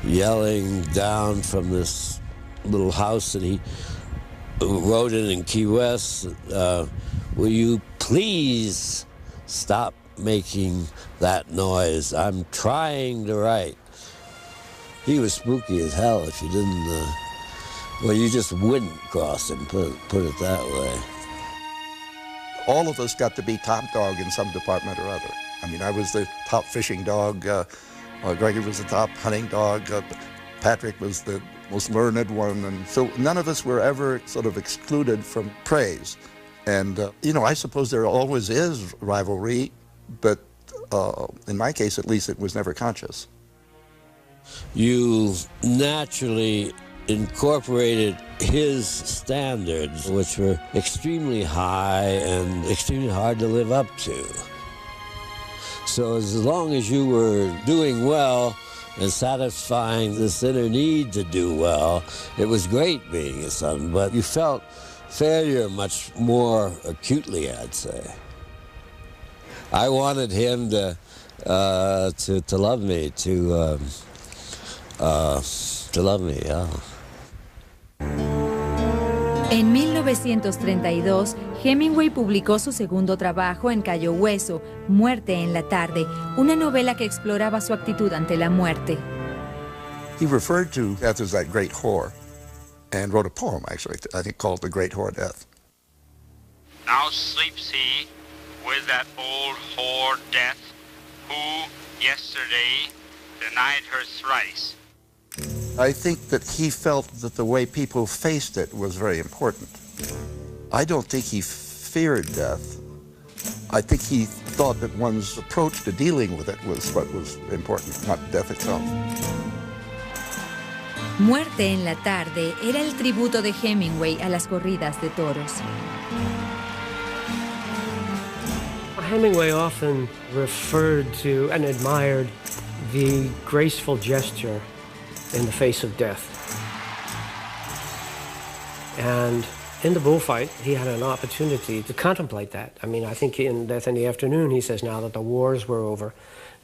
yelling down from this little house that he wrote in Key West, "Will you please stop making that noise? I'm trying to write." He was spooky as hell if you didn't, you just wouldn't cross him, put it that way. All of us got to be top dog in some department or other. I mean, I was the top fishing dog, Gregory was the top hunting dog, Patrick was the most learned one, and so none of us were ever sort of excluded from praise. And, I suppose there always is rivalry, but in my case, at least, it was never conscious. You naturally incorporated his standards, which were extremely high and extremely hard to live up to. So as long as you were doing well and satisfying this inner need to do well, it was great being a son, but you felt failure much more acutely, I'd say. I wanted him to love me, to love me, yeah. En 1932, Hemingway publicó su segundo trabajo en Cayo Hueso, Muerte en la tarde, una novela que exploraba su actitud ante la muerte. He referred to death as that great whore, and wrote a poem, actually, I think called The Great Whore Death. Now sleeps he with that old whore Death, who yesterday denied her thrice. I think that he felt that the way people faced it was very important. I don't think he feared death. I think he thought that one's approach to dealing with it was what was important, not death itself. Muerte en la tarde era el tributo de Hemingway a las corridas de toros. Hemingway often referred to and admired the graceful gesture in the face of death. And in the bullfight, he had an opportunity to contemplate that. I mean, I think in Death in the Afternoon, he says now that the wars were over,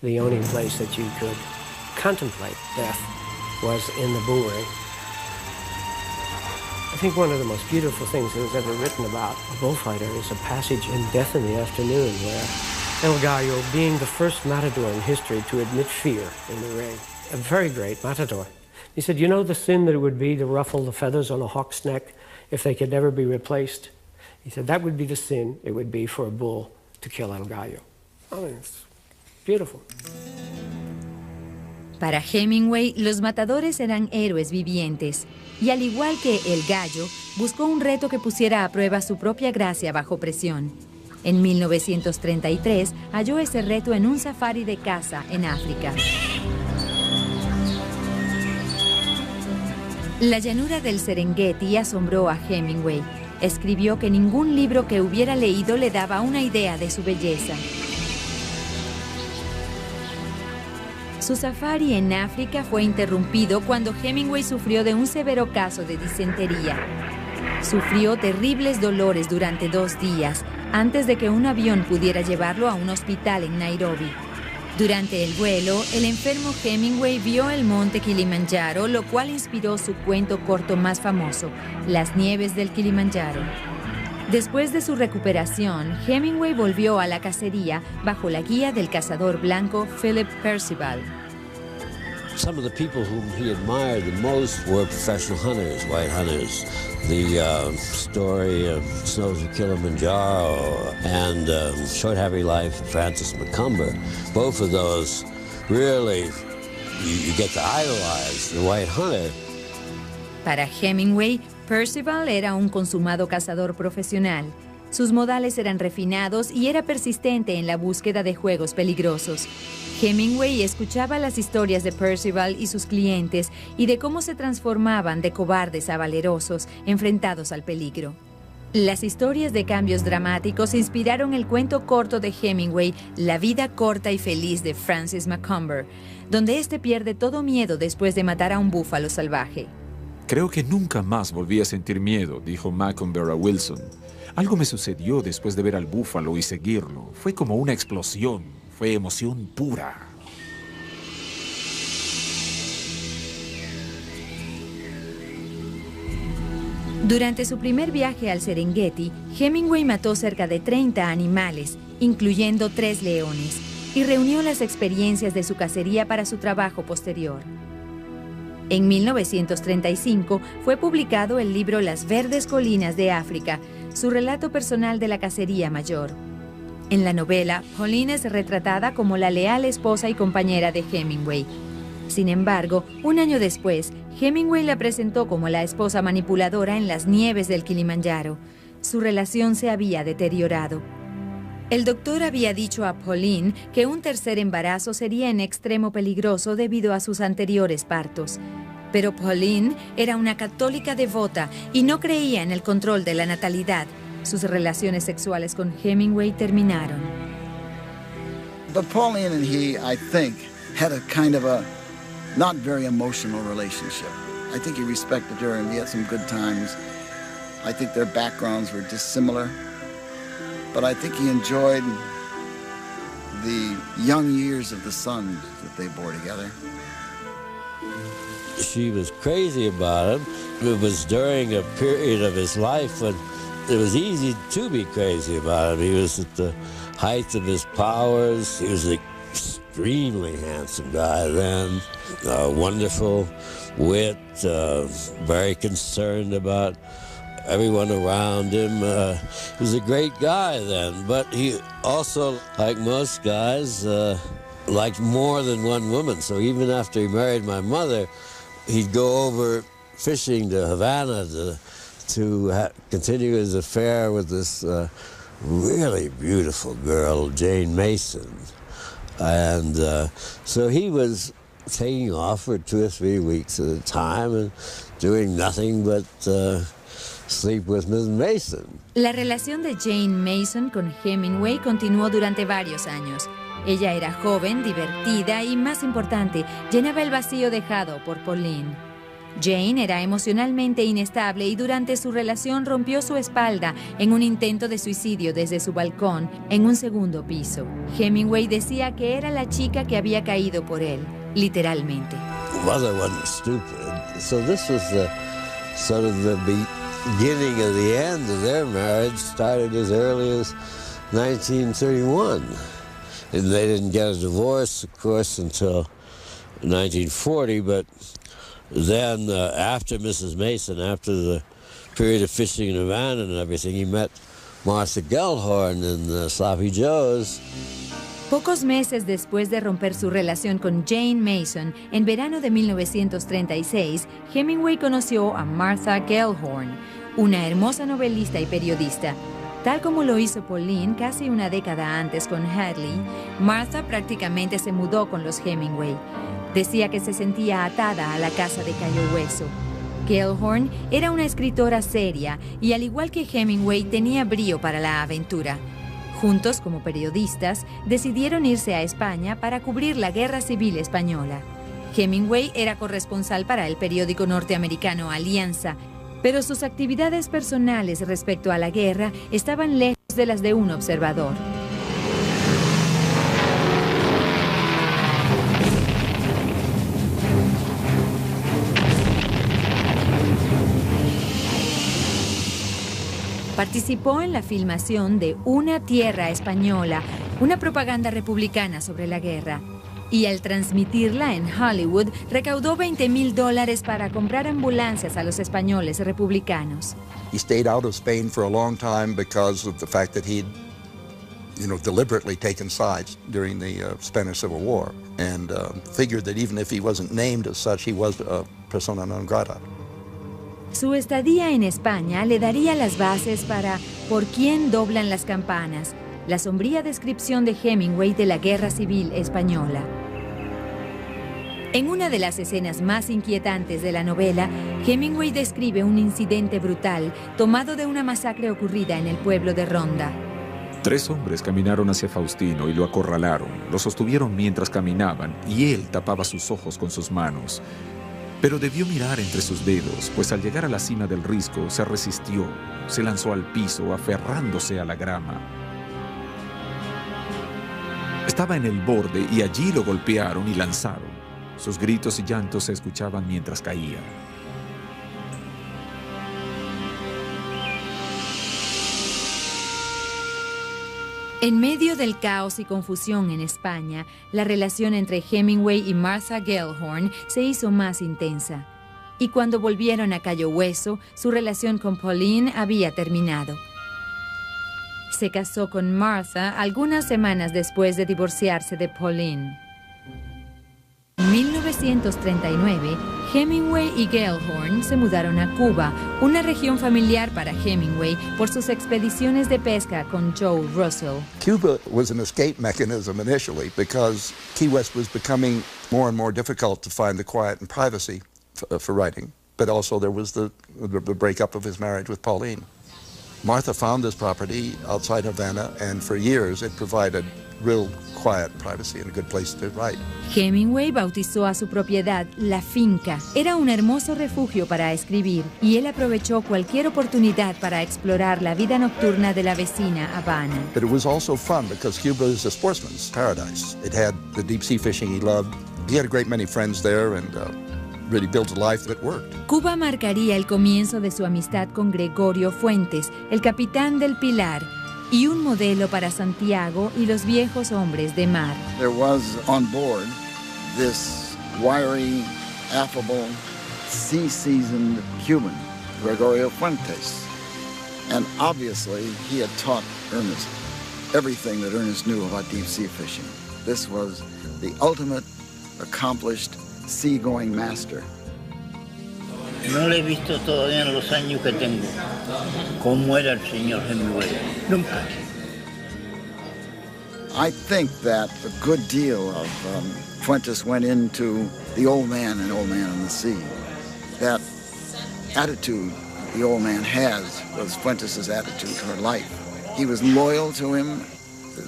the only place that you could contemplate death was in the bull ring. I think one of the most beautiful things that was ever written about a bullfighter is a passage in Death in the Afternoon where El Gallo, being the first matador in history to admit fear in the ring, a very great matador, he said, you know the sin that it would be to ruffle the feathers on a hawk's neck if they could never be replaced? He said, that would be the sin it would be for a bull to kill El Gallo. I mean, it's beautiful. Para Hemingway, los matadores eran héroes vivientes, y al igual que El Gallo, buscó un reto que pusiera a prueba su propia gracia bajo presión. En 1933 halló ese reto en un safari de caza en África. La llanura del Serengeti asombró a Hemingway. Escribió que ningún libro que hubiera leído le daba una idea de su belleza. Su safari en África fue interrumpido cuando Hemingway sufrió de un severo caso de disentería. Sufrió terribles dolores durante 2 días antes de que un avión pudiera llevarlo a un hospital en Nairobi. Durante el vuelo, el enfermo Hemingway vio el monte Kilimanjaro, lo cual inspiró su cuento corto más famoso, Las nieves del Kilimanjaro. Después de su recuperación, Hemingway volvió a la cacería bajo la guía del cazador blanco Philip Percival. Some of the people whom he admired the most were professional hunters, white hunters. The story of Snows of Kilimanjaro and Short Happy Life of Francis Macomber, both of those really, you get to idolize the white hunter. Para Hemingway, Percival era un consumado cazador profesional. Sus modales eran refinados y era persistente en la búsqueda de juegos peligrosos. Hemingway escuchaba las historias de Percival y sus clientes y de cómo se transformaban de cobardes a valerosos, enfrentados al peligro. Las historias de cambios dramáticos inspiraron el cuento corto de Hemingway, La vida corta y feliz de Francis Macomber, donde este pierde todo miedo después de matar a un búfalo salvaje. Creo que nunca más volví a sentir miedo, dijo Macomber a Wilson. Algo me sucedió después de ver al búfalo y seguirlo. Fue como una explosión, fue emoción pura. Durante su primer viaje al Serengeti, Hemingway mató cerca de 30 animales, incluyendo 3 leones, y reunió las experiencias de su cacería para su trabajo posterior. En 1935 fue publicado el libro Las verdes colinas de África, su relato personal de la cacería mayor. En la novela, Pauline es retratada como la leal esposa y compañera de Hemingway. Sin embargo, un año después, Hemingway la presentó como la esposa manipuladora en las nieves del Kilimanjaro. Su relación se había deteriorado. El doctor había dicho a Pauline que un tercer embarazo sería en extremo peligroso debido a sus anteriores partos. Pero Pauline era una católica devota y no creía en el control de la natalidad. Sus relaciones sexuales con Hemingway terminaron. But Pauline and he, I think, had a kind of a not very emotional relationship. I think he respected her and he had some good times. I think their backgrounds were dissimilar. But I think he enjoyed the young years of the sons that they bore together. She was crazy about him. It was during a period of his life when it was easy to be crazy about him. He was at the height of his powers. He was an extremely handsome guy then. Wonderful wit, very concerned about everyone around him. He was a great guy then, but he also, like most guys, liked more than one woman. So even after he married my mother, he'd go over fishing to Havana to continue his affair with this really beautiful girl, Jane Mason. And so he was taking off for 2 or 3 weeks at a time and doing nothing but sleep with Miss Mason. La relación de Jane Mason con Hemingway continuó durante varios años. Ella era joven, divertida y, más importante, llenaba el vacío dejado por Pauline. Jane era emocionalmente inestable y durante su relación rompió su espalda en un intento de suicidio desde su balcón en un segundo piso. Hemingway decía que era la chica que había caído por él, literalmente. Mother wasn't stupid, so this was the sort of the beginning of the end of their marriage. Started as early as 1931, and they didn't get a divorce, of course, until 1940. But then, after Mrs. Mason, after the period of fishing in Havana and everything, he met Martha Gellhorn in Sloppy Joe's. Pocos meses después de romper su relación con Jane Mason, en verano de 1936, Hemingway conoció a Martha Gellhorn, una hermosa novelista y periodista. Tal como lo hizo Pauline casi una década antes con Hadley, Martha prácticamente se mudó con los Hemingway. Decía que se sentía atada a la casa de Cayo Hueso. Gellhorn era una escritora seria y, al igual que Hemingway, tenía brío para la aventura. Juntos, como periodistas, decidieron irse a España para cubrir la Guerra Civil Española. Hemingway era corresponsal para el periódico norteamericano Alianza, pero sus actividades personales respecto a la guerra estaban lejos de las de un observador. Participó en la filmación de Una Tierra Española, una propaganda republicana sobre la guerra. Y al transmitirla en Hollywood, recaudó $20,000 para comprar ambulancias a los españoles republicanos. He stayed out of Spain for a long time because of the fact that he'd, deliberately taken sides during the Spanish Civil War, and figured that even if he wasn't named as such, he was a persona non grata. Su estadía en España le daría las bases para ¿Por quién doblan las campanas?, la sombría descripción de Hemingway de la Guerra Civil Española. En una de las escenas más inquietantes de la novela, Hemingway describe un incidente brutal tomado de una masacre ocurrida en el pueblo de Ronda. 3 hombres caminaron hacia Faustino y lo acorralaron. Lo sostuvieron mientras caminaban y él tapaba sus ojos con sus manos. Pero debió mirar entre sus dedos, pues al llegar a la cima del risco se resistió, se lanzó al piso aferrándose a la grama. Estaba en el borde y allí lo golpearon y lanzaron. Sus gritos y llantos se escuchaban mientras caía. En medio del caos y confusión en España, la relación entre Hemingway y Martha Gellhorn se hizo más intensa. Y cuando volvieron a Cayo Hueso, su relación con Pauline había terminado. Se casó con Martha algunas semanas después de divorciarse de Pauline. En 1939, Hemingway y Gellhorn se mudaron a Cuba, una región familiar para Hemingway por sus expediciones de pesca con Joe Russell. Cuba was an escape mechanism initially because Key West was becoming more and more difficult to find the quiet and privacy for writing. But also there was the breakup of his marriage with Pauline. Martha found this property outside Havana, and for years it provided real quiet privacy and a good place to write. Hemingway bautizó a su propiedad La Finca. Era un hermoso refugio para escribir, y él aprovechó cualquier oportunidad para explorar la vida nocturna de la vecina Habana. But it was also fun because Cuba is a sportsman's paradise. It had the deep sea fishing he loved. He had a great many friends there and really built a life that worked. Cuba marcaría el comienzo de su amistad con Gregorio Fuentes, el capitán del Pilar, y un modelo para Santiago y los viejos hombres de mar. There was on board this wiry, affable, sea-seasoned Cuban, Gregorio Fuentes. And obviously he had taught Ernest everything that Ernest knew about deep sea fishing. This was the ultimate accomplished seagoing master. No le he visto todavía en los años que tengo. ¿Cómo era el señor Hemingway? Nunca. I think that a good deal of Fuentes went into The Old Man and Old Man and the Sea. That attitude the old man has was Fuentes' attitude toward life. He was loyal to him.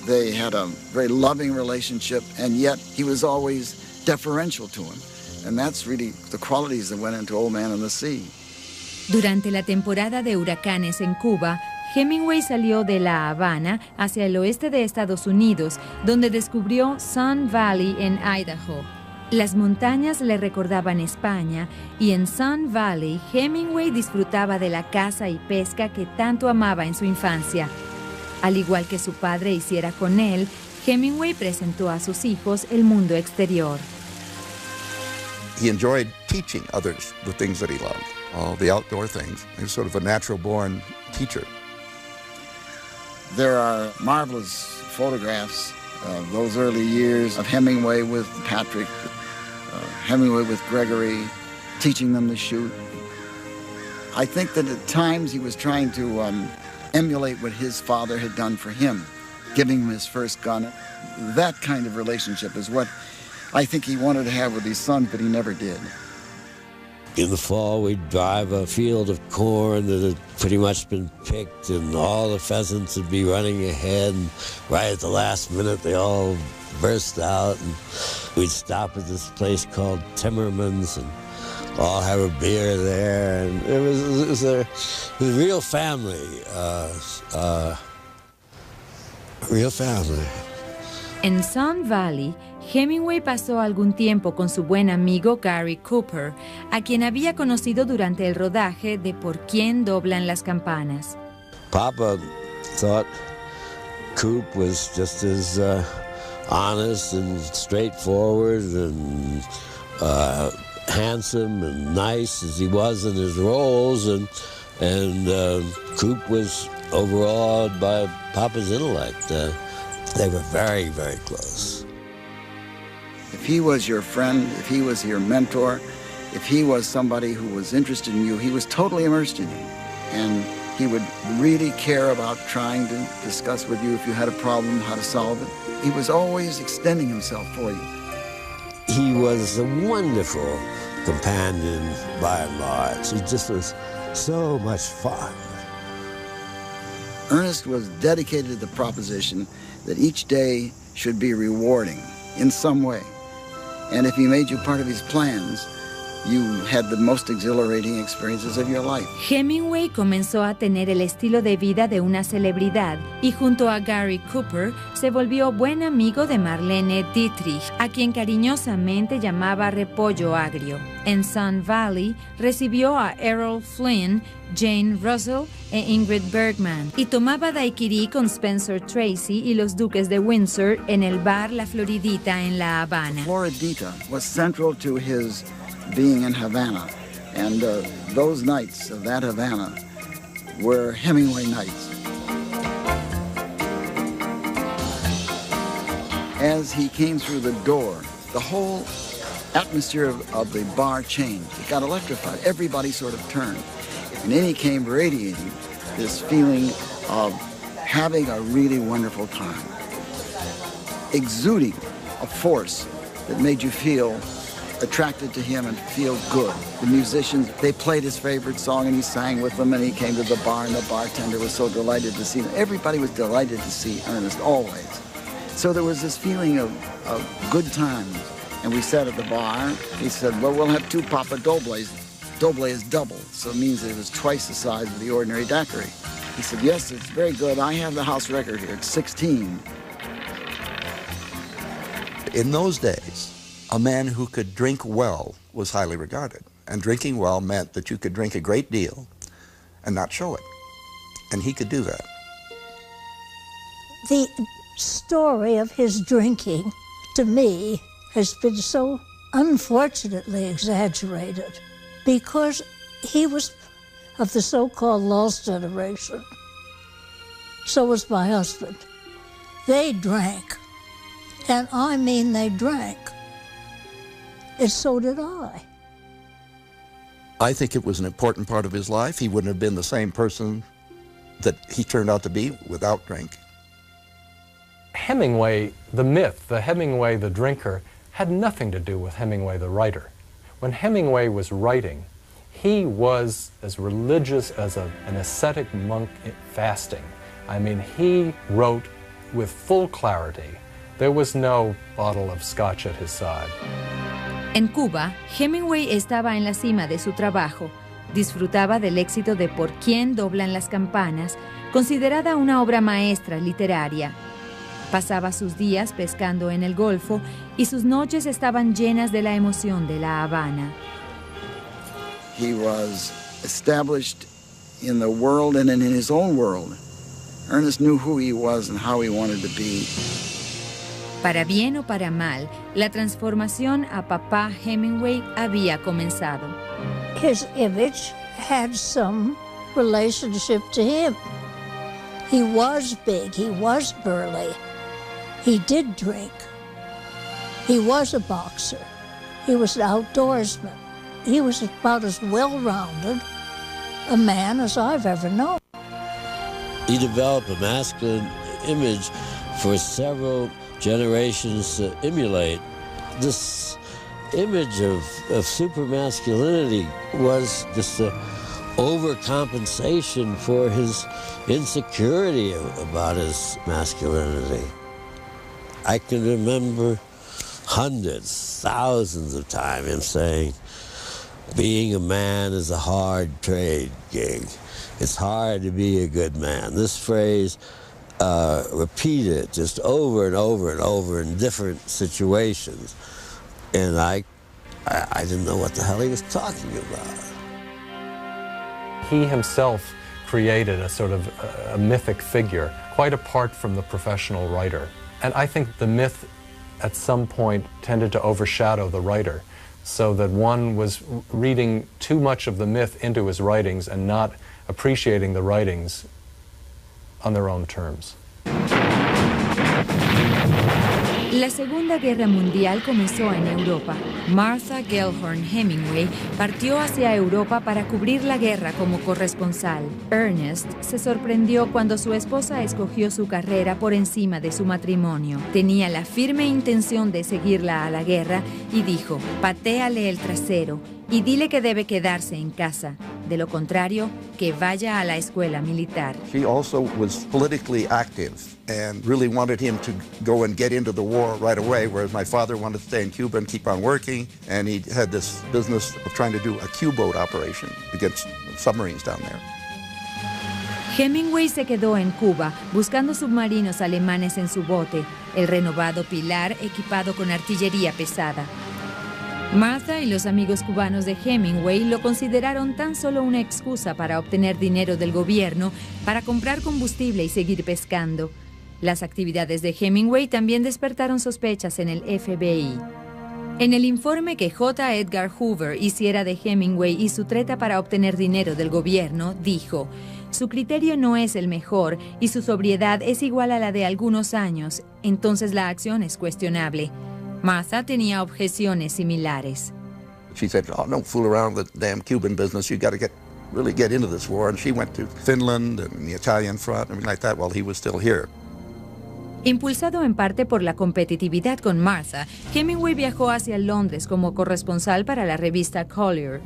They had a very loving relationship, and yet he was always deferential to him. And that's really the qualities that went into Old Man and the Sea. Durante la temporada de huracanes en Cuba, Hemingway salió de La Habana hacia el oeste de Estados Unidos, donde descubrió Sun Valley en Idaho. Las montañas le recordaban España y en Sun Valley Hemingway disfrutaba de la caza y pesca que tanto amaba en su infancia. Al igual que su padre hiciera con él, Hemingway presentó a sus hijos el mundo exterior. He enjoyed teaching others the things that he loved, all the outdoor things. He was sort of a natural-born teacher. There are marvelous photographs of those early years of Hemingway with Patrick, Hemingway with Gregory, teaching them to shoot. I think that at times he was trying to emulate what his father had done for him, giving him his first gun. That kind of relationship is what I think he wanted to have with his son, but he never did. In the fall, we'd drive a field of corn that had pretty much been picked, and all the pheasants would be running ahead, and right at the last minute, they all burst out, and we'd stop at this place called Timmerman's, and all have a beer there, and it was a real family, real family. En Sun Valley, Hemingway pasó algún tiempo con su buen amigo Gary Cooper, a quien había conocido durante el rodaje de Por quién doblan las campanas. Papa thought Coop was just as honest and straightforward and handsome and nice as he was in his roles, and Coop was overawed by Papa's intellect. They were very, very close. If he was your friend, if he was your mentor, if he was somebody who was interested in you, he was totally immersed in you. And he would really care about trying to discuss with you if you had a problem, how to solve it. He was always extending himself for you. He was a wonderful companion by and large. He just was so much fun. Ernest was dedicated to the proposition that each day should be rewarding in some way. And if he made you part of his plans, you had the most exhilarating experiences of your life. Hemingway comenzó a tener el estilo de vida de una celebridad y junto a Gary Cooper se volvió buen amigo de Marlene Dietrich, a quien cariñosamente llamaba Repollo Agrio. En Sun Valley recibió a Errol Flynn, Jane Russell e Ingrid Bergman y tomaba daiquiri con Spencer Tracy y los Duques de Windsor en el bar La Floridita en La Habana. Floridita was central to his being in Havana, and those nights of that Havana were Hemingway nights. As he came through the door, the whole atmosphere of the bar changed. It got electrified. Everybody sort of turned. And then he came radiating this feeling of having a really wonderful time, exuding a force that made you feel attracted to him and feel good. The musicians, they played his favorite song and he sang with them, and he came to the bar and the bartender was so delighted to see him. Everybody was delighted to see Ernest, always. So there was this feeling of good times. And we sat at the bar. He said, well, we'll have 2 Papa Dobles. Doble is double, so it means it was twice the size of the ordinary daiquiri. He said, yes, it's very good. I have the house record here. It's 16. In those days, a man who could drink well was highly regarded. And drinking well meant that you could drink a great deal and not show it. And he could do that. The story of his drinking, to me, has been so unfortunately exaggerated because he was of the so-called lost generation. So was my husband. They drank, and I mean they drank. And so did I. I think it was an important part of his life. He wouldn't have been the same person that he turned out to be without drink. Hemingway, the myth, the Hemingway the drinker, had nothing to do with Hemingway the writer. When Hemingway was writing, he was as religious as an ascetic monk fasting. I mean, he wrote with full clarity. There was no bottle of scotch at his side. En Cuba, Hemingway estaba en la cima de su trabajo. Disfrutaba del éxito de Por quién doblan las campanas, considerada una obra maestra literaria. Pasaba sus días pescando en el Golfo y sus noches estaban llenas de la emoción de La Habana. He was established in the world and in his own world. Ernest knew who he was and how he wanted to be. Para bien o para mal, la transformación a papá Hemingway había comenzado. His image had some relationship to him. He was big, he was burly, he did drink, he was a boxer, he was an outdoorsman. He was about as well-rounded a man as I've ever known. He developed a masculine image for several generations to emulate. This image of supermasculinity was just an overcompensation for his insecurity about his masculinity. I can remember hundreds, thousands of times him saying, being a man is a hard trade gig. It's hard to be a good man. This phrase repeated just over and over and over in different situations. And I didn't know what the hell he was talking about. He himself created a sort of a mythic figure, quite apart from the professional writer. And I think the myth at some point tended to overshadow the writer, so that one was reading too much of the myth into his writings and not appreciating the writings on their own terms. La Segunda Guerra Mundial comenzó en Europa. Martha Gellhorn Hemingway partió hacia Europa para cubrir la guerra como corresponsal. Ernest se sorprendió cuando su esposa escogió su carrera por encima de su matrimonio. Tenía la firme intención de seguirla a la guerra y dijo, patéale el trasero y dile que debe quedarse en casa. De lo contrario, que vaya a la escuela militar. She also was politically active and really wanted him to go and get into the war right away, whereas my father wanted to stay in Cuba and keep on working, and he had this business of trying to do a Q-boat operation against submarines down there. Hemingway se quedó en Cuba buscando submarinos alemanes en su bote, el renovado Pilar equipado con artillería pesada. Martha y los amigos cubanos de Hemingway lo consideraron tan solo una excusa para obtener dinero del gobierno para comprar combustible y seguir pescando. Las actividades de Hemingway también despertaron sospechas en el FBI. En el informe que J. Edgar Hoover hiciera de Hemingway y su treta para obtener dinero del gobierno, dijo, su criterio no es el mejor y su sobriedad es igual a la de algunos años, entonces la acción es cuestionable. Martha tenía objeciones similares. She said, oh, don't fool around with the damn Cuban business. You got to really get into this war. And she went to Finland and the Italian front, and like that, while he was still here. Impulsado en parte por la competitividad con Martha, Hemingway viajó hacia Londres como corresponsal para la revista Collier.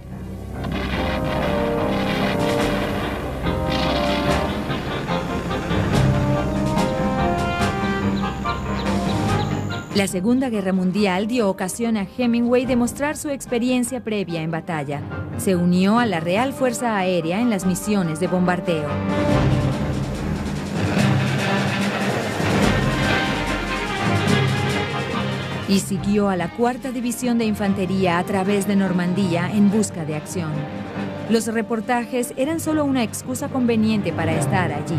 La Segunda Guerra Mundial dio ocasión a Hemingway de mostrar su experiencia previa en batalla. Se unió a la Real Fuerza Aérea en las misiones de bombardeo. Y siguió a la 4ª División de Infantería a través de Normandía en busca de acción. Los reportajes eran solo una excusa conveniente para estar allí.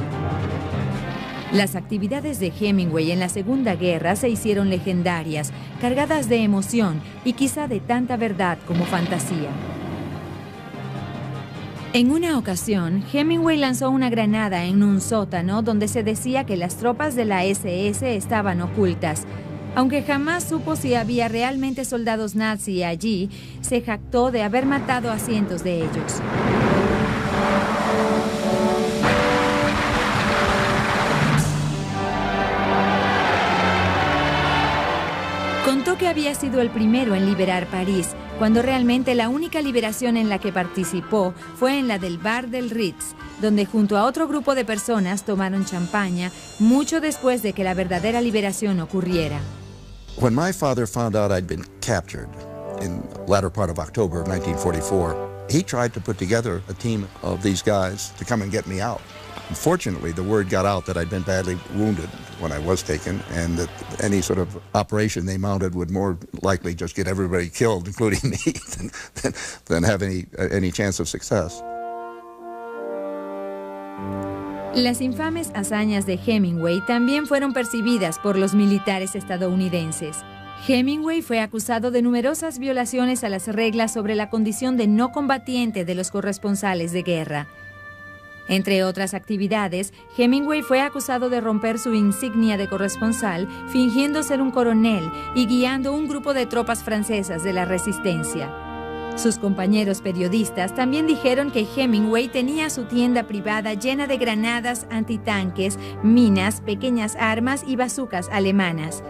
Las actividades de Hemingway en la Segunda Guerra se hicieron legendarias, cargadas de emoción y quizá de tanta verdad como fantasía. En una ocasión, Hemingway lanzó una granada en un sótano donde se decía que las tropas de la SS estaban ocultas. Aunque jamás supo si había realmente soldados nazi allí, se jactó de haber matado a cientos de ellos. Contó que había sido el primero en liberar París, cuando realmente la única liberación en la que participó fue en la del bar del Ritz, donde junto a otro grupo de personas tomaron champaña mucho después de que la verdadera liberación ocurriera. When my father found out I'd been captured in the latter part of October of 1944, he tried to put together a team of these guys to come and get me out. Unfortunately, the word got out that I'd been badly wounded when I was taken, and that any sort of operation they mounted would more likely just get everybody killed, including me, than have any chance of success. Las infames hazañas de Hemingway también fueron percibidas por los militares estadounidenses. Hemingway fue acusado de numerosas violaciones a las reglas sobre la condición de no combatiente de los corresponsales de guerra. Entre otras actividades, Hemingway fue acusado de romper su insignia de corresponsal fingiendo ser un coronel y guiando un grupo de tropas francesas de la resistencia. Sus compañeros periodistas también dijeron que Hemingway tenía su tienda privada llena de granadas antitanques, minas, pequeñas armas y bazucas alemanas.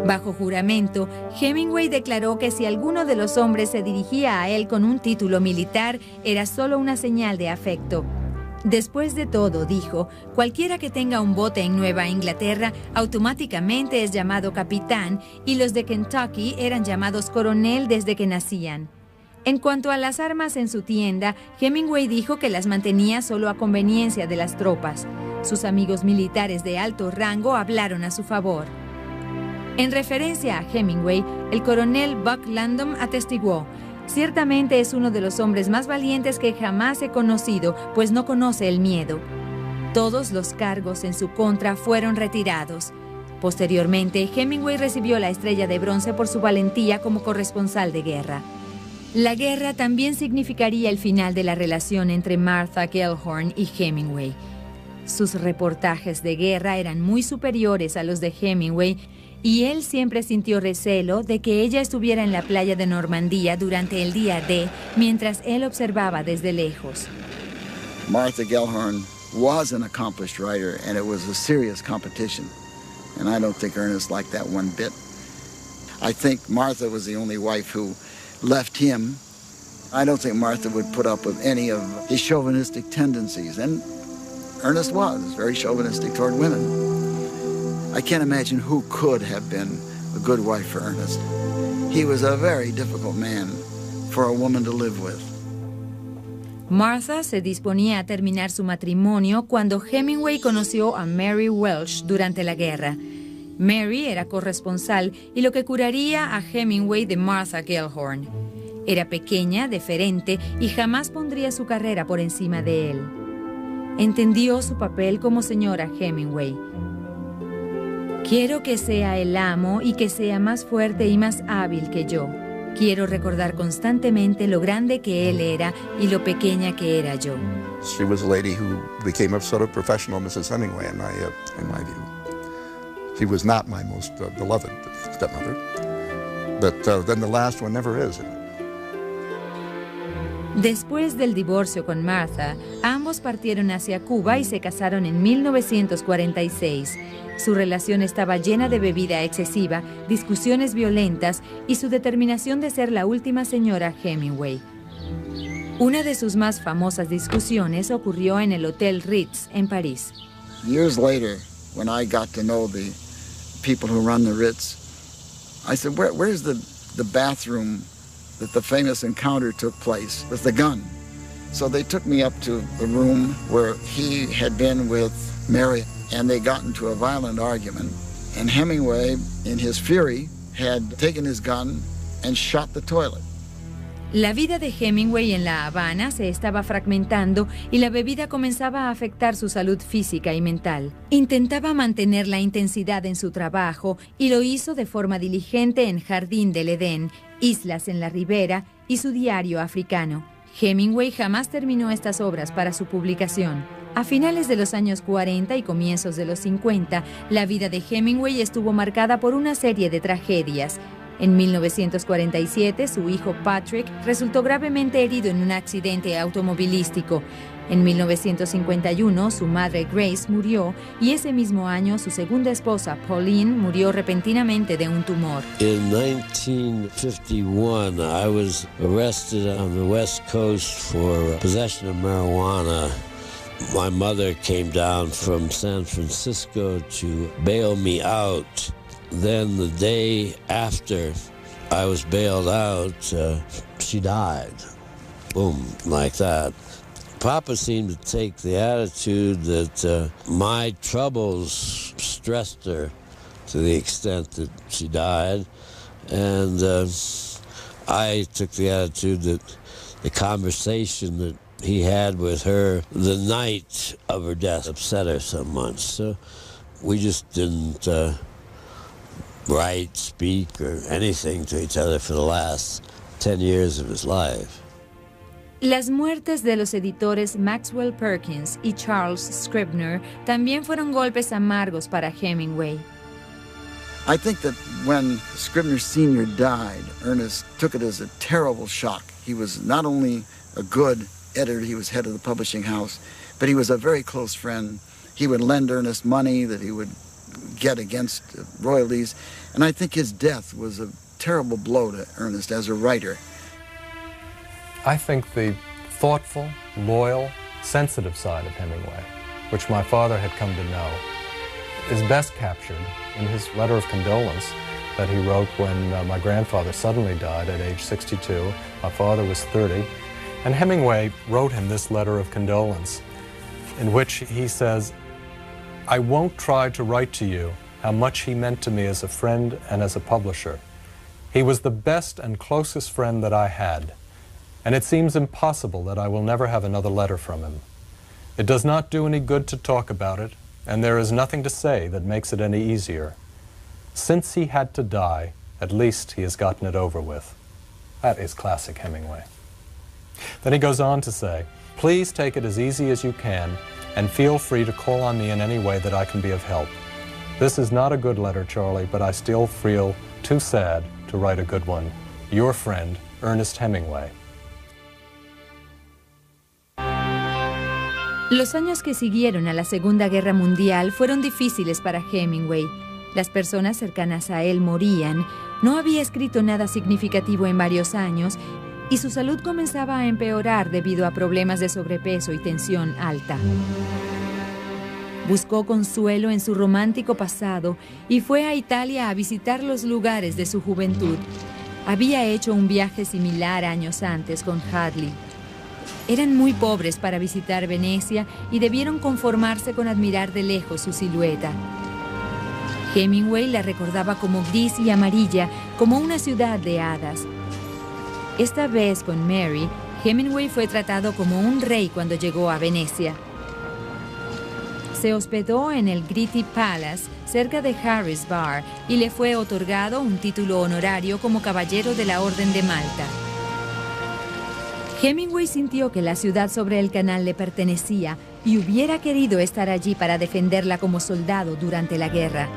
Bajo juramento, Hemingway declaró que si alguno de los hombres se dirigía a él con un título militar, era solo una señal de afecto. Después de todo, dijo, cualquiera que tenga un bote en Nueva Inglaterra automáticamente es llamado capitán y los de Kentucky eran llamados coronel desde que nacían. En cuanto a las armas en su tienda, Hemingway dijo que las mantenía solo a conveniencia de las tropas. Sus amigos militares de alto rango hablaron a su favor. En referencia a Hemingway, el coronel Buck Landon atestiguó: ciertamente es uno de los hombres más valientes que jamás he conocido, pues no conoce el miedo. Todos los cargos en su contra fueron retirados. Posteriormente, Hemingway recibió la Estrella de Bronce por su valentía como corresponsal de guerra. La guerra también significaría el final de la relación entre Martha Gellhorn y Hemingway. Sus reportajes de guerra eran muy superiores a los de Hemingway y él siempre sintió recelo de que ella estuviera en la playa de Normandía durante el día D, mientras él observaba desde lejos. Martha Gellhorn was an accomplished writer, and it was a serious competition. And I don't think Ernest liked that one bit. I think Martha was the only wife who left him. I don't think Martha would put up with any of his chauvinistic tendencies, and Ernest was very chauvinistic toward women. I can't imagine who could have been a good wife for Ernest. He was a very difficult man for a woman to live with. Martha se disponía a terminar su matrimonio cuando Hemingway conoció a Mary Welsh durante la guerra. Mary era corresponsal y lo que curaría a Hemingway de Martha Gellhorn. Era pequeña, deferente y jamás pondría su carrera por encima de él. Entendió su papel como señora Hemingway. Quiero que sea el amo y que sea más fuerte y más hábil que yo. Quiero recordar constantemente lo grande que él era y lo pequeña que era yo. She was a lady who became a sort of professional Mrs. Hemingway in my view. She was not my most beloved stepmother, but then the last one never is. Después del divorcio con Martha, ambos partieron hacia Cuba y se casaron en 1946. Su relación estaba llena de bebida excesiva, discusiones violentas y su determinación de ser la última señora Hemingway. Una de sus más famosas discusiones ocurrió en el Hotel Ritz en París. Years later, when I got to know the people who run the Ritz, I said, where's the bathroom that the famous encounter took place with the gun? So they took me up to the room where he had been with Mary, and they got into a violent argument. And Hemingway, in his fury, had taken his gun and shot the toilet. La vida de Hemingway en La Habana se estaba fragmentando y la bebida comenzaba a afectar su salud física y mental. Intentaba mantener la intensidad en su trabajo y lo hizo de forma diligente en Jardín del Edén, Islas en la Ribera y su diario africano. Hemingway jamás terminó estas obras para su publicación. A finales de los años 40 y comienzos de los 50, la vida de Hemingway estuvo marcada por una serie de tragedias. En 1947, su hijo Patrick resultó gravemente herido en un accidente automovilístico. En 1951, su madre Grace murió y ese mismo año su segunda esposa Pauline murió repentinamente de un tumor. In 1951, I was arrested on the West Coast for possession of marijuana. My mother came down from San Francisco to bail me out. Then the day after I was bailed out, she died. Boom, like that. Papa seemed to take the attitude that my troubles stressed her to the extent that she died. And I took the attitude that the conversation that he had with her the night of her death upset her so much. So we just didn't write, speak, or anything to each other for the last 10 years of his life. Las muertes de los editores Maxwell Perkins y Charles Scribner también fueron golpes amargos para Hemingway. I think that when Scribner Sr. died, Ernest took it as a terrible shock. He was not only a good editor, he was head of the publishing house, but he was a very close friend. He would lend Ernest money that he would get against royalties, and I think his death was a terrible blow to Ernest as a writer. I think the thoughtful, loyal, sensitive side of Hemingway, which my father had come to know, is best captured in his letter of condolence that he wrote when my grandfather suddenly died at age 62. My father was 30. And Hemingway wrote him this letter of condolence in which he says, "I won't try to write to you how much he meant to me as a friend and as a publisher. He was the best and closest friend that I had, and it seems impossible that I will never have another letter from him. It does not do any good to talk about it, and there is nothing to say that makes it any easier. Since he had to die, at least he has gotten it over with." That is classic Hemingway. Then he goes on to say, "Please take it as easy as you can, and feel free to call on me in any way that I can be of help. This is not a good letter, Charlie, but I still feel too sad to write a good one. Your friend, Ernest Hemingway." Los años que siguieron a la Segunda Guerra Mundial fueron difíciles para Hemingway. Las personas cercanas a él morían, no había escrito nada significativo en varios años y su salud comenzaba a empeorar debido a problemas de sobrepeso y tensión alta. Buscó consuelo en su romántico pasado y fue a Italia a visitar los lugares de su juventud. Había hecho un viaje similar años antes con Hadley. Eran muy pobres para visitar Venecia y debieron conformarse con admirar de lejos su silueta. Hemingway la recordaba como gris y amarilla, como una ciudad de hadas. Esta vez con Mary, Hemingway fue tratado como un rey cuando llegó a Venecia. Se hospedó en el Gritti Palace, cerca de Harris Bar, y le fue otorgado un título honorario como caballero de la Orden de Malta. Hemingway sintió que la ciudad sobre el canal le pertenecía y hubiera querido estar allí para defenderla como soldado durante la guerra.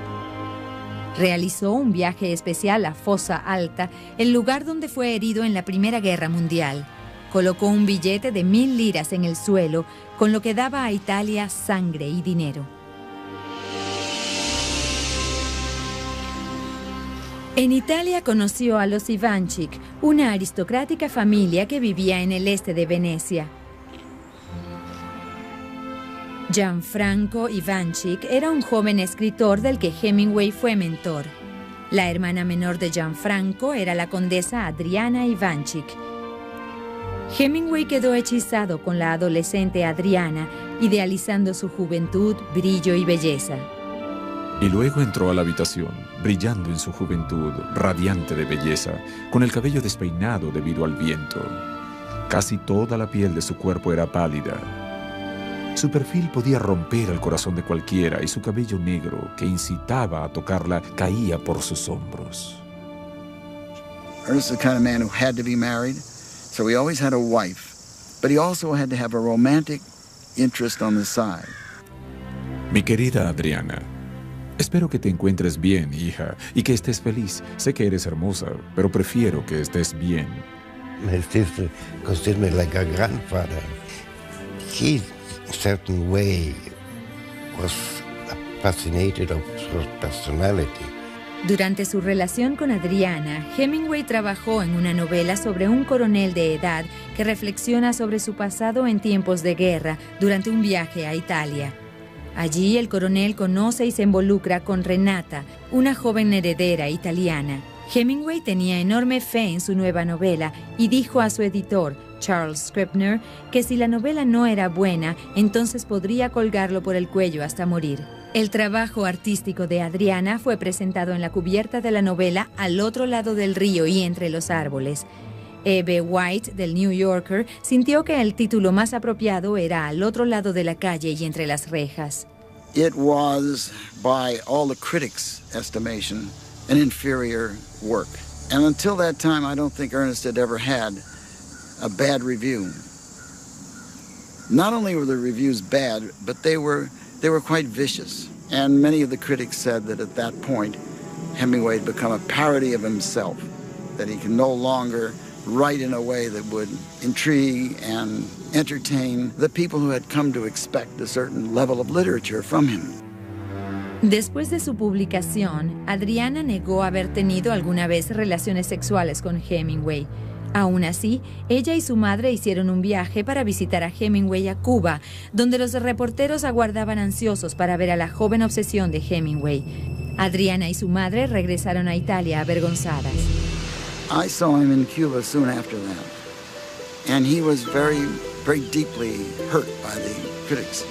Realizó un viaje especial a Fossa Alta, el lugar donde fue herido en la Primera Guerra Mundial. Colocó un billete de 1,000 liras en el suelo, con lo que daba a Italia sangre y dinero. En Italia conoció a los Ivanchik, una aristocrática familia que vivía en el este de Venecia. Gianfranco Ivanchik era un joven escritor del que Hemingway fue mentor. La hermana menor de Gianfranco era la condesa Adriana Ivanchik. Hemingway quedó hechizado con la adolescente Adriana, idealizando su juventud, brillo y belleza. Y luego entró a la habitación, brillando en su juventud, radiante de belleza, con el cabello despeinado debido al viento. Casi toda la piel de su cuerpo era pálida. Su perfil podía romper el corazón de cualquiera y su cabello negro, que incitaba a tocarla, caía por sus hombros. Ernest is the kind of man who had to be married, so he always had a wife, but he also had to have a romantic interest on the side. Mi querida Adriana, espero que te encuentres bien, hija, y que estés feliz. Sé que eres hermosa, pero prefiero que estés bien. My sister considered me like a grandfather. He, in a certain way, was fascinated of her personality. Durante su relación con Adriana, Hemingway trabajó en una novela sobre un coronel de edad que reflexiona sobre su pasado en tiempos de guerra durante un viaje a Italia. Allí el coronel conoce y se involucra con Renata, una joven heredera italiana. Hemingway tenía enorme fe en su nueva novela y dijo a su editor, Charles Scribner, que si la novela no era buena, entonces podría colgarlo por el cuello hasta morir. El trabajo artístico de Adriana fue presentado en la cubierta de la novela Al otro lado del río y entre los árboles. E.B. White, del New Yorker, sintió que el título más apropiado era Al otro lado de la calle y entre las rejas. It was, by all the critics' estimation, an inferior work. And until that time, I don't think Ernest had ever had a bad review. Not only were the reviews bad, but they were quite vicious. And many of the critics said that at that point, Hemingway had become a parody of himself, that he could no longer write in a way that would intrigue and entertain the people who had come to expect a certain level of literature from him. Después de su publicación, Adriana negó haber tenido alguna vez relaciones sexuales con Hemingway. Aún así, ella y su madre hicieron un viaje para visitar a Hemingway a Cuba, donde los reporteros aguardaban ansiosos para ver a la joven obsesión de Hemingway. Adriana y su madre regresaron a Italia avergonzadas. I saw him in Cuba soon after that, and he was very, very deeply hurt by the critics.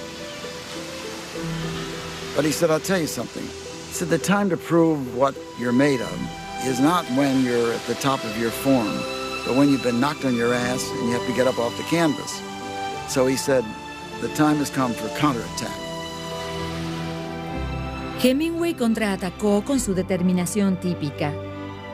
But he said, I'll tell you something. He said, the time to prove what you're made of is not when you're at the top of your form, but when you've been knocked on your ass and you have to get up off the canvas. So he said, the time has come for counterattack. Hemingway contraatacó con su determinación típica.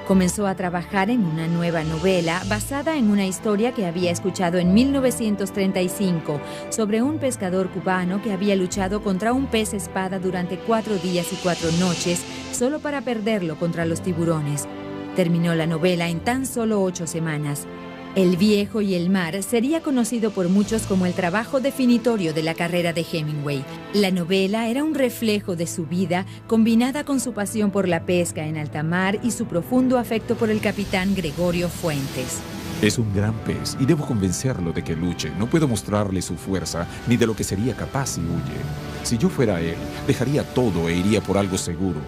Comenzó a trabajar en una nueva novela basada en una historia que había escuchado en 1935 sobre un pescador cubano que había luchado contra un pez espada durante 4 días y 4 noches solo para perderlo contra los tiburones. Terminó la novela en tan solo 8 semanas. El viejo y el mar sería conocido por muchos como el trabajo definitorio de la carrera de Hemingway. La novela era un reflejo de su vida, combinada con su pasión por la pesca en alta mar y su profundo afecto por el capitán Gregorio Fuentes. Es un gran pez y debo convencerlo de que luche. No puedo mostrarle su fuerza ni de lo que sería capaz si huye. Si yo fuera él, dejaría todo e iría por algo seguro.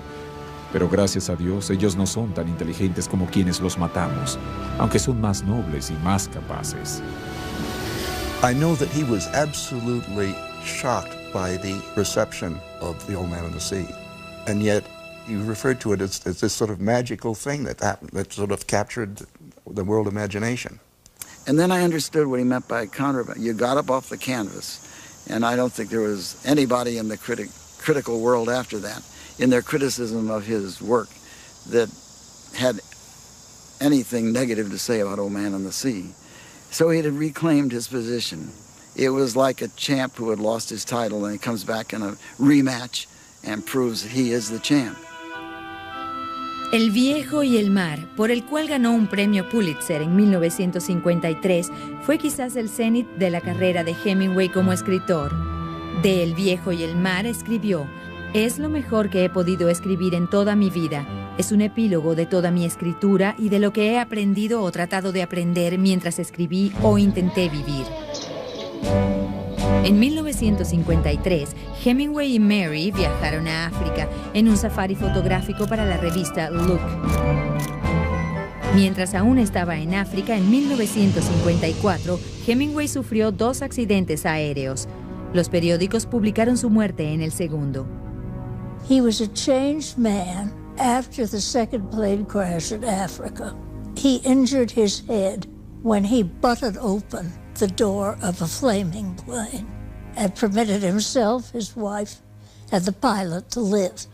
Pero gracias a Dios, ellos no son tan inteligentes como quienes los matamos, aunque son más nobles y más capaces. I know that he was absolutely shocked by the reception of The Old Man and the Sea. And yet, you referred to it as this sort of magical thing that happened, that sort of captured the world imagination. And then I understood what he meant by you got up off the canvas. And I don't think there was anybody in the critical world after that, in their criticism of his work, that had anything negative to say about Old Man and the Sea. So he had reclaimed his position. It was like a champ who had lost his title and he comes back in a rematch and proves that he is the champ. El viejo y el mar, por el cual ganó un premio Pulitzer en 1953, fue quizás el cenit de la carrera de Hemingway como escritor. De El viejo y el mar escribió: es lo mejor que he podido escribir en toda mi vida. Es un epílogo de toda mi escritura y de lo que he aprendido o tratado de aprender mientras escribí o intenté vivir. En 1953, Hemingway y Mary viajaron a África en un safari fotográfico para la revista Look. Mientras aún estaba en África, en 1954, Hemingway sufrió 2 accidentes aéreos. Los periódicos publicaron su muerte en el segundo. He was a changed man after the second plane crash in Africa. He injured his head when he butted open the door of a flaming plane and permitted himself, his wife, and the pilot to live.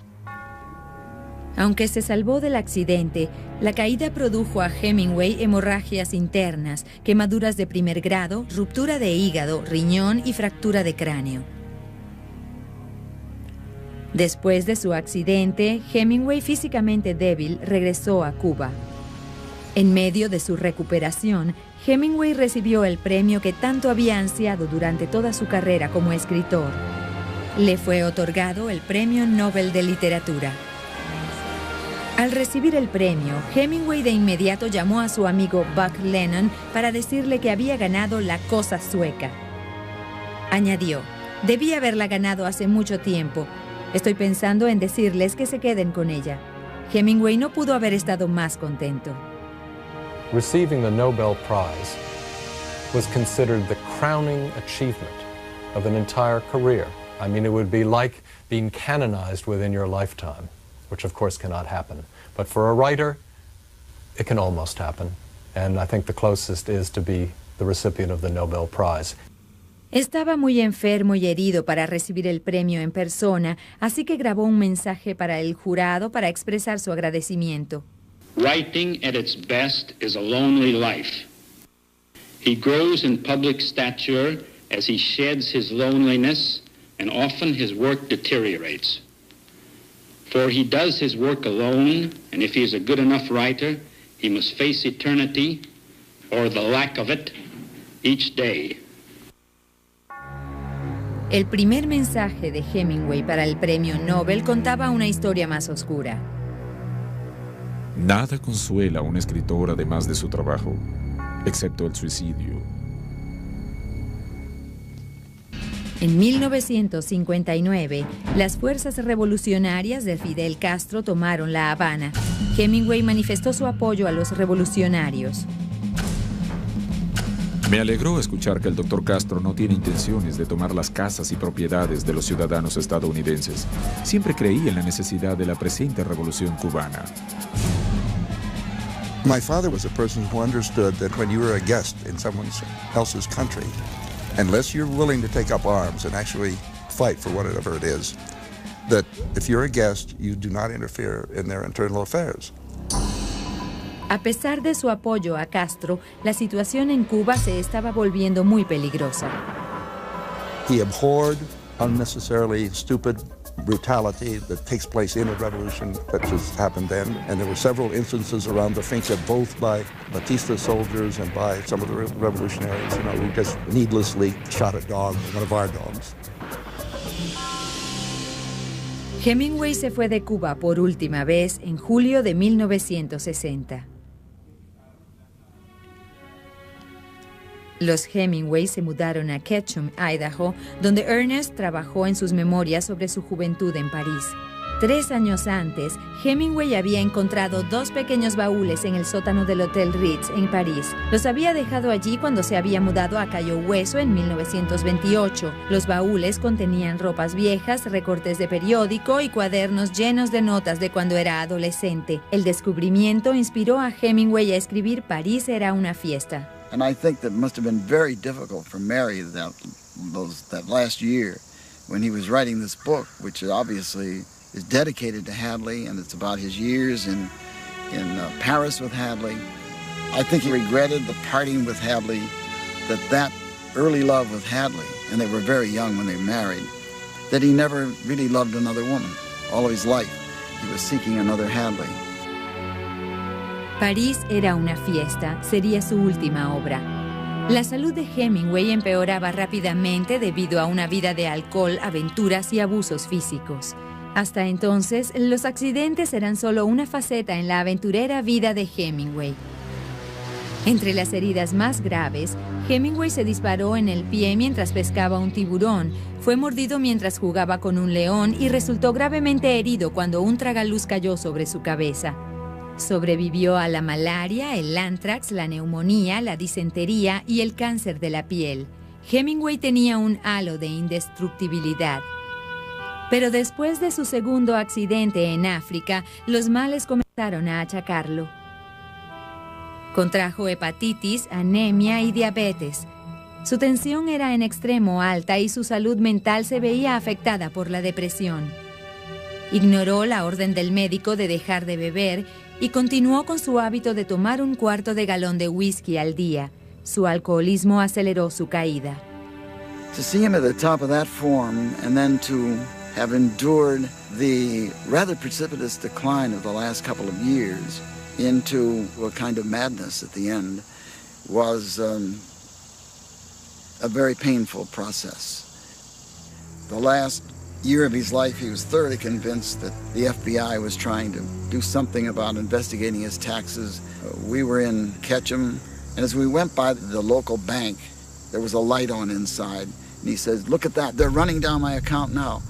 Aunque se salvó del accidente, la caída produjo a Hemingway hemorragias internas, quemaduras de primer grado, ruptura de hígado, riñón y fractura de cráneo. Después de su accidente, Hemingway, físicamente débil, regresó a Cuba. En medio de su recuperación, Hemingway recibió el premio que tanto había ansiado durante toda su carrera como escritor. Le fue otorgado el Premio Nobel de Literatura. Al recibir el premio, Hemingway de inmediato llamó a su amigo Buck Lennon para decirle que había ganado la Cosa Sueca. Añadió, debí haberla ganado hace mucho tiempo. Estoy pensando en decirles que se queden con ella. Hemingway no pudo haber estado más contento. Receiving the Nobel Prize was considered the crowning achievement of an entire career. I mean, it would be like being canonized within your lifetime, which of course cannot happen. But for a writer, it can almost happen. And I think the closest is to be the recipient of the Nobel Prize. Estaba muy enfermo y herido para recibir el premio en persona, así que grabó un mensaje para el jurado para expresar su agradecimiento. Writing at its best is a lonely life. He grows in public stature as he sheds his loneliness, and often his work deteriorates. For he does his work alone, and if he is a good enough writer, he must face eternity, or the lack of it, each day. El primer mensaje de Hemingway para el premio Nobel contaba una historia más oscura. Nada consuela a un escritor además de su trabajo, excepto el suicidio. En 1959, las fuerzas revolucionarias de Fidel Castro tomaron La Habana. Hemingway manifestó su apoyo a los revolucionarios. Me alegró escuchar que el Dr. Castro no tiene intenciones de tomar las casas y propiedades de los ciudadanos estadounidenses. Siempre creí en la necesidad de la presente revolución cubana. My father was a person who understood that when you were a guest in someone else's country, unless you're willing to take up arms and actually fight for whatever it is, that if you're a guest, you do not interfere in their internal affairs. A pesar de su apoyo a Castro, la situación en Cuba se estaba volviendo muy peligrosa. He abhorred unnecessarily stupid brutality that takes place in a revolution that just happened then, and there were several instances around the finca, both by Batista soldiers and by some of the revolutionaries, who just needlessly shot a dog, one of our dogs. Hemingway se fue de Cuba por última vez en julio de 1960. Los Hemingway se mudaron a Ketchum, Idaho, donde Ernest trabajó en sus memorias sobre su juventud en París. 3 años antes, Hemingway había encontrado 2 pequeños baúles en el sótano del Hotel Ritz en París. Los había dejado allí cuando se había mudado a Cayo Hueso en 1928. Los baúles contenían ropas viejas, recortes de periódico y cuadernos llenos de notas de cuando era adolescente. El descubrimiento inspiró a Hemingway a escribir París era una fiesta. And I think that must have been very difficult for Mary that last year when he was writing this book, which obviously is dedicated to Hadley, and it's about his years in Paris with Hadley. I think he regretted the parting with Hadley, that early love with Hadley, and they were very young when they married, that he never really loved another woman. All of his life, he was seeking another Hadley. París era una fiesta, sería su última obra. La salud de Hemingway empeoraba rápidamente debido a una vida de alcohol, aventuras y abusos físicos. Hasta entonces, los accidentes eran solo una faceta en la aventurera vida de Hemingway. Entre las heridas más graves, Hemingway se disparó en el pie mientras pescaba un tiburón, fue mordido mientras jugaba con un león y resultó gravemente herido cuando un tragaluz cayó sobre su cabeza. Sobrevivió a la malaria, el anthrax, la neumonía, la disentería y el cáncer de la piel. Hemingway tenía un halo de indestructibilidad. Pero después de su segundo accidente en África, los males comenzaron a achacarlo. Contrajo hepatitis, anemia y diabetes. Su tensión era en extremo alta y su salud mental se veía afectada por la depresión. Ignoró la orden del médico de dejar de beber y continuó con su hábito de tomar 1/4 de galón de whisky al día. Su alcoholismo aceleró su caída. To see him at the top of that form and then to have endured the rather precipitous decline of the last couple of years into a kind of madness at the end was a very painful process. The last year of his life, he was thoroughly convinced that the FBI was trying to do something about investigating his taxes. We were in Ketchum, and as we went by the local bank, there was a light on inside, and he says, "Look at that, they're running down my account now."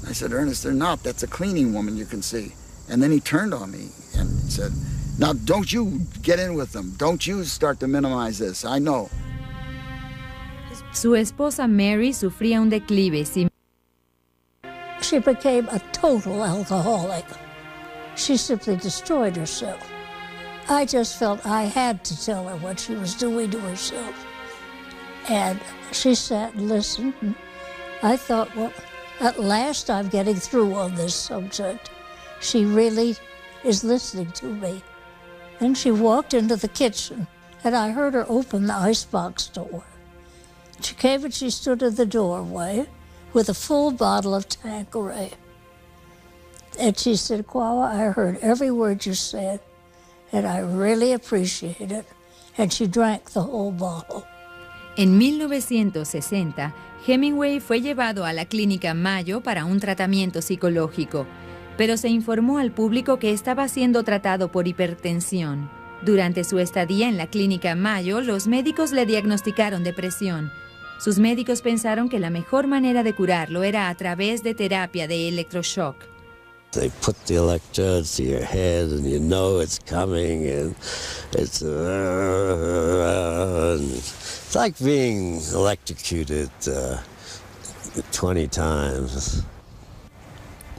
I said, "Ernest, they're not. That's a cleaning woman you can see." And then he turned on me and said, "Now don't you get in with them. Don't you start to minimize this. I know." Su esposa Mary sufría un declive similar. She became a total alcoholic. She simply destroyed herself. I just felt I had to tell her what she was doing to herself. And she sat and listened. And I thought, well, at last I'm getting through on this subject. She really is listening to me. And she walked into the kitchen, and I heard her open the icebox door. She came and she stood in the doorway with a full bottle of Tanqueray. And she said, "Quawa, I heard every word you said, and I really appreciate it." And she drank the whole bottle. En 1960, Hemingway fue llevado a la Clínica Mayo para un tratamiento psicológico, pero se informó al público que estaba siendo tratado por hipertensión. Durante su estadía en la Clínica Mayo, los médicos le diagnosticaron depresión. Sus médicos pensaron que la mejor manera de curarlo era a través de terapia de electroshock. They put the electrodes to your head and you know it's coming, and it's like being electrocuted 20 times.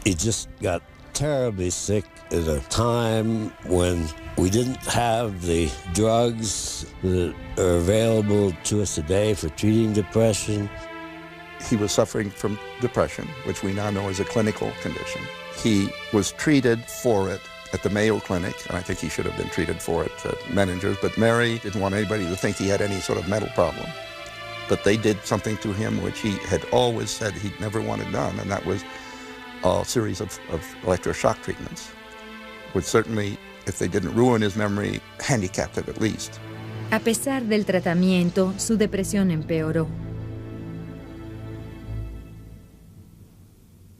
He just got terribly sick at a time when we didn't have the drugs that are available to us today for treating depression. He was suffering from depression, which we now know is a clinical condition. He was treated for it at the Mayo Clinic, and I think he should have been treated for it at Menninger's, but Mary didn't want anybody to think he had any sort of mental problem. But they did something to him which he had always said he'd never wanted done, and that was a series of electroshock treatments, which certainly, if they didn't ruin his memory, handicapped it at least. A pesar del tratamiento, su depresión empeoró.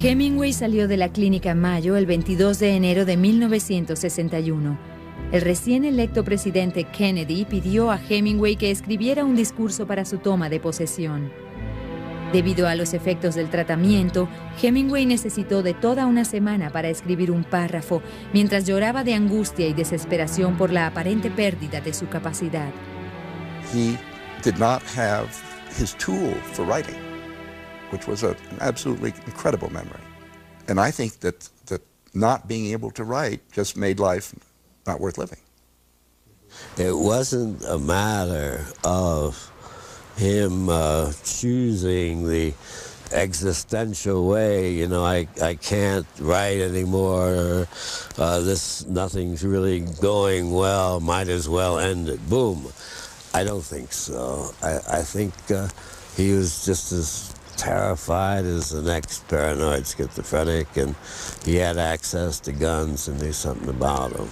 Hemingway salió de la Clínica Mayo el 22 de enero de 1961. El recién electo presidente Kennedy pidió a Hemingway que escribiera un discurso para su toma de posesión. Debido a los efectos del tratamiento, Hemingway necesitó de toda una semana para escribir un párrafo, mientras lloraba de angustia y desesperación por la aparente pérdida de su capacidad. He did not have his tool for writing, which was an absolutely incredible memory. And I think that not being able to write just made life not worth living. It wasn't a matter of him choosing the existential way, you know, I can't write anymore, nothing's really going well, might as well end it, boom. I don't think so. I think he was just as terrified as the next paranoid schizophrenic, and he had access to guns and knew something about them.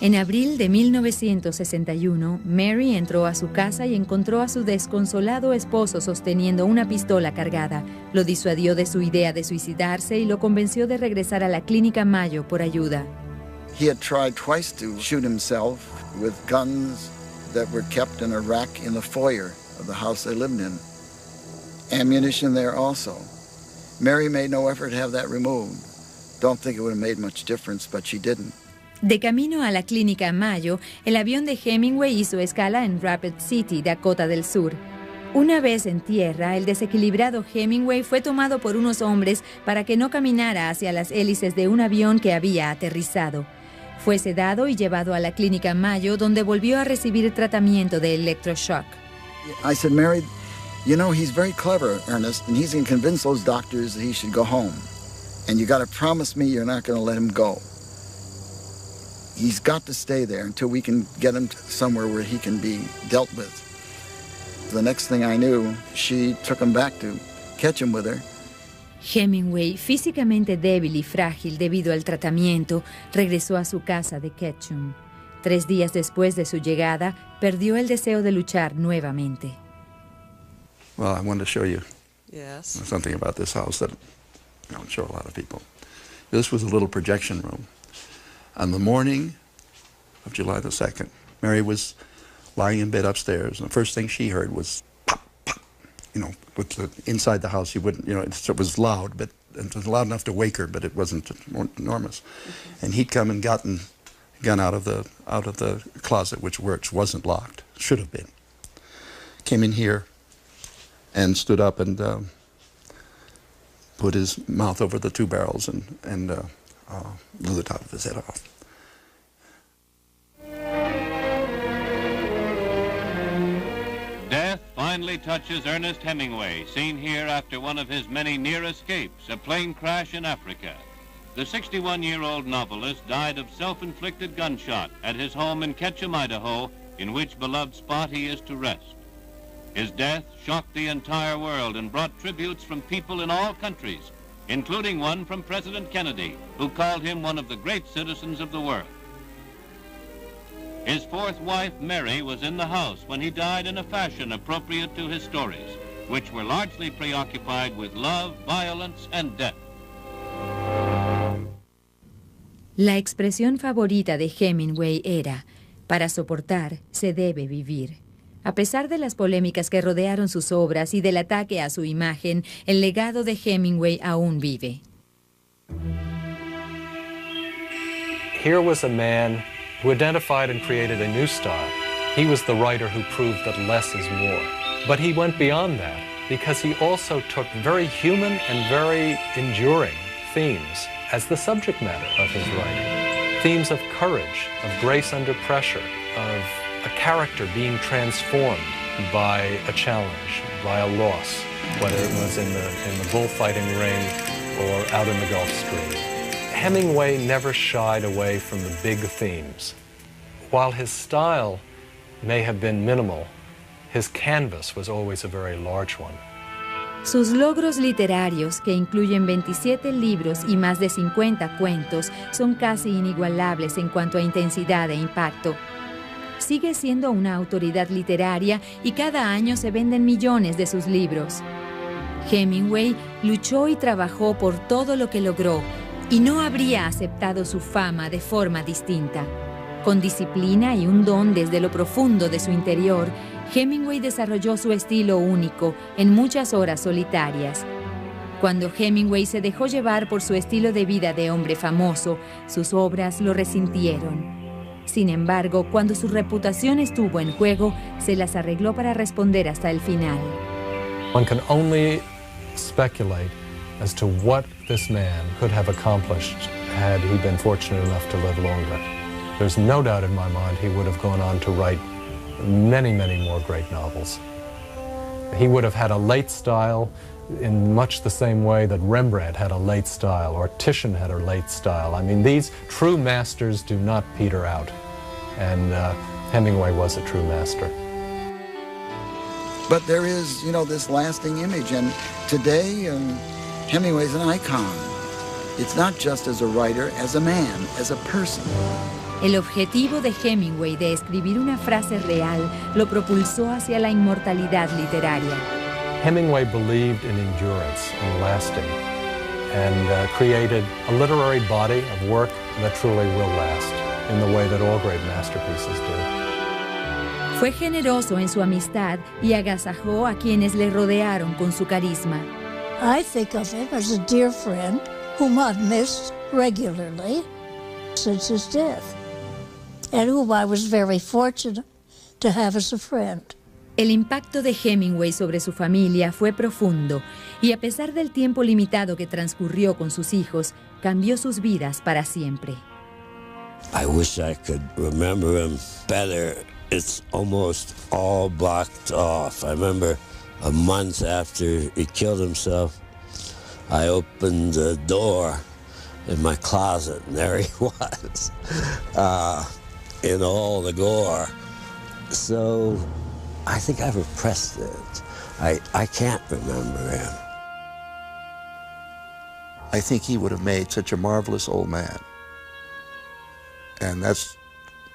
En abril de 1961, Mary entró a su casa y encontró a su desconsolado esposo sosteniendo una pistola cargada. Lo disuadió de su idea de suicidarse y lo convenció de regresar a la Clínica Mayo por ayuda. He had tried twice to shoot himself with guns that were kept in a rack in the foyer of the house they lived in. Ammunition there also. Mary made no effort to have that removed. Don't think it would have made much difference, but she didn't. De camino a la Clínica Mayo, el avión de Hemingway hizo escala en Rapid City, Dakota del Sur. Una vez en tierra, el desequilibrado Hemingway fue tomado por unos hombres para que no caminara hacia las hélices de un avión que había aterrizado. Fue sedado y llevado a la Clínica Mayo, donde volvió a recibir tratamiento de electroshock. I said, "Mary, you know, he's very clever, Ernest, and he's going to convince those doctors that he should go home." and you got to promise me you're not going to let him go. He's got to stay there until we can get him somewhere where he can be dealt with. The next thing I knew, she took him back to Ketchum with her. Hemingway, físicamente débil y frágil debido al tratamiento, regresó a su casa de Ketchum. 3 días después de su llegada, perdió el deseo de luchar nuevamente. Well, I wanted to show you Yes. something about this house that I don't show a lot of people. This was a little projection room. On the morning of July the 2nd, Mary was lying in bed upstairs, and the first thing she heard was pop, pop. You know, inside the house, you wouldn't, you know, it was loud, but it was loud enough to wake her, but it wasn't enormous. Mm-hmm. And he'd come and gotten gun out of the closet, which wasn't locked, should have been. Came in here and stood up and put his mouth over the 2 barrels and blew the top of his head off. Death finally touches Ernest Hemingway, seen here after one of his many near escapes, a plane crash in Africa. The 61-year-old novelist died of self-inflicted gunshot at his home in Ketchum, Idaho, in which beloved spot he is to rest. His death shocked the entire world and brought tributes from people in all countries, including one from President Kennedy, who called him one of the great citizens of the world. His 4th wife, Mary, was in the house when he died in a fashion appropriate to his stories, which were largely preoccupied with love, violence, and death. La expresión favorita de Hemingway era, para soportar, se debe vivir. A pesar de las polémicas que rodearon sus obras y del ataque a su imagen, el legado de Hemingway aún vive. Here was a man who identified and created a new style. He was the writer who proved that less is more. But he went beyond that because he also took very human and very enduring themes as the subject matter of his writing. Themes of courage, of grace under pressure, of a character being transformed by a challenge, by a loss, whether it was in the bullfighting ring or out in the Gulf Stream. Hemingway never shied away from the big themes. While his style may have been minimal, his canvas was always a very large one. Sus logros literarios, que incluyen 27 libros y más de 50 cuentos, son casi inigualables en cuanto a intensidad e impacto. Sigue siendo una autoridad literaria y cada año se venden millones de sus libros. Hemingway luchó y trabajó por todo lo que logró y no habría aceptado su fama de forma distinta. Con disciplina y un don desde lo profundo de su interior, Hemingway desarrolló su estilo único en muchas horas solitarias. Cuando Hemingway se dejó llevar por su estilo de vida de hombre famoso, sus obras lo resintieron. Sin embargo, cuando su reputación estuvo en juego, se las arregló para responder hasta el final. One can only speculate as to what this man could have accomplished had he been fortunate enough to live longer. There's no doubt in my mind he would have gone on to write many, many more great novels. He would have had a late style in much the same way that Rembrandt had a late style or Titian had a late style. I mean, these true masters do not peter out, and Hemingway was a true master. But there is, you know, this lasting image, and today Hemingway's an icon. It's not just as a writer, as a man, as a person. El objetivo de Hemingway de escribir una frase real lo propulsó hacia la inmortalidad literaria. Hemingway believed in endurance and lasting, and created a literary body of work that truly will last, in the way that all great masterpieces do. Fue generoso en su amistad y agasajó a quienes le rodearon con su carisma. I think of him as a dear friend whom I've missed regularly since his death, and whom I was very fortunate to have as a friend. El impacto de Hemingway sobre su familia fue profundo y a pesar del tiempo limitado que transcurrió con sus hijos, cambió sus vidas para siempre. I wish I could remember him better. It's almost all blocked off. I remember a month after he killed himself, I opened the door in my closet, and there he was, in all the gore. So I think I repressed it. I can't remember him. I think he would have made such a marvelous old man. And that's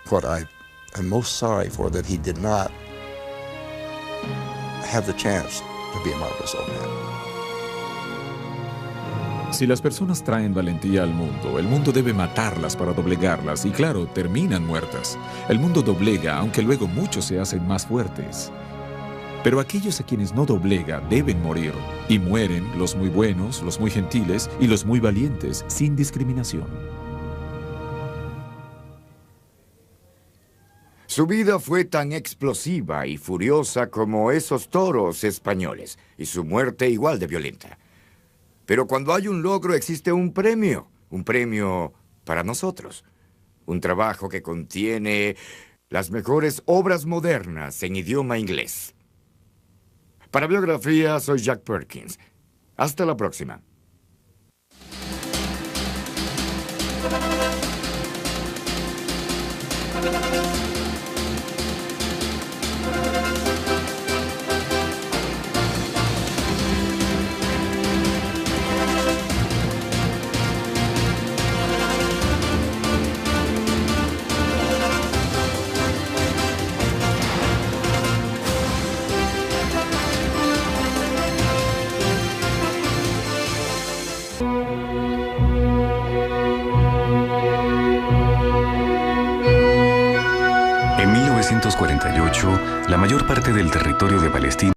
what I am most sorry for, that he did not have the chance to be a marvelous old man. Si las personas traen valentía al mundo, el mundo debe matarlas para doblegarlas y claro, terminan muertas. El mundo doblega, aunque luego muchos se hacen más fuertes. Pero aquellos a quienes no doblega deben morir, y mueren los muy buenos, los muy gentiles y los muy valientes, sin discriminación. Su vida fue tan explosiva y furiosa como esos toros españoles, y su muerte igual de violenta. Pero cuando hay un logro existe un premio para nosotros. Un trabajo que contiene las mejores obras modernas en idioma inglés. Para Biografía, soy Jack Perkins. Hasta la próxima. En 1948, la mayor parte del territorio de Palestina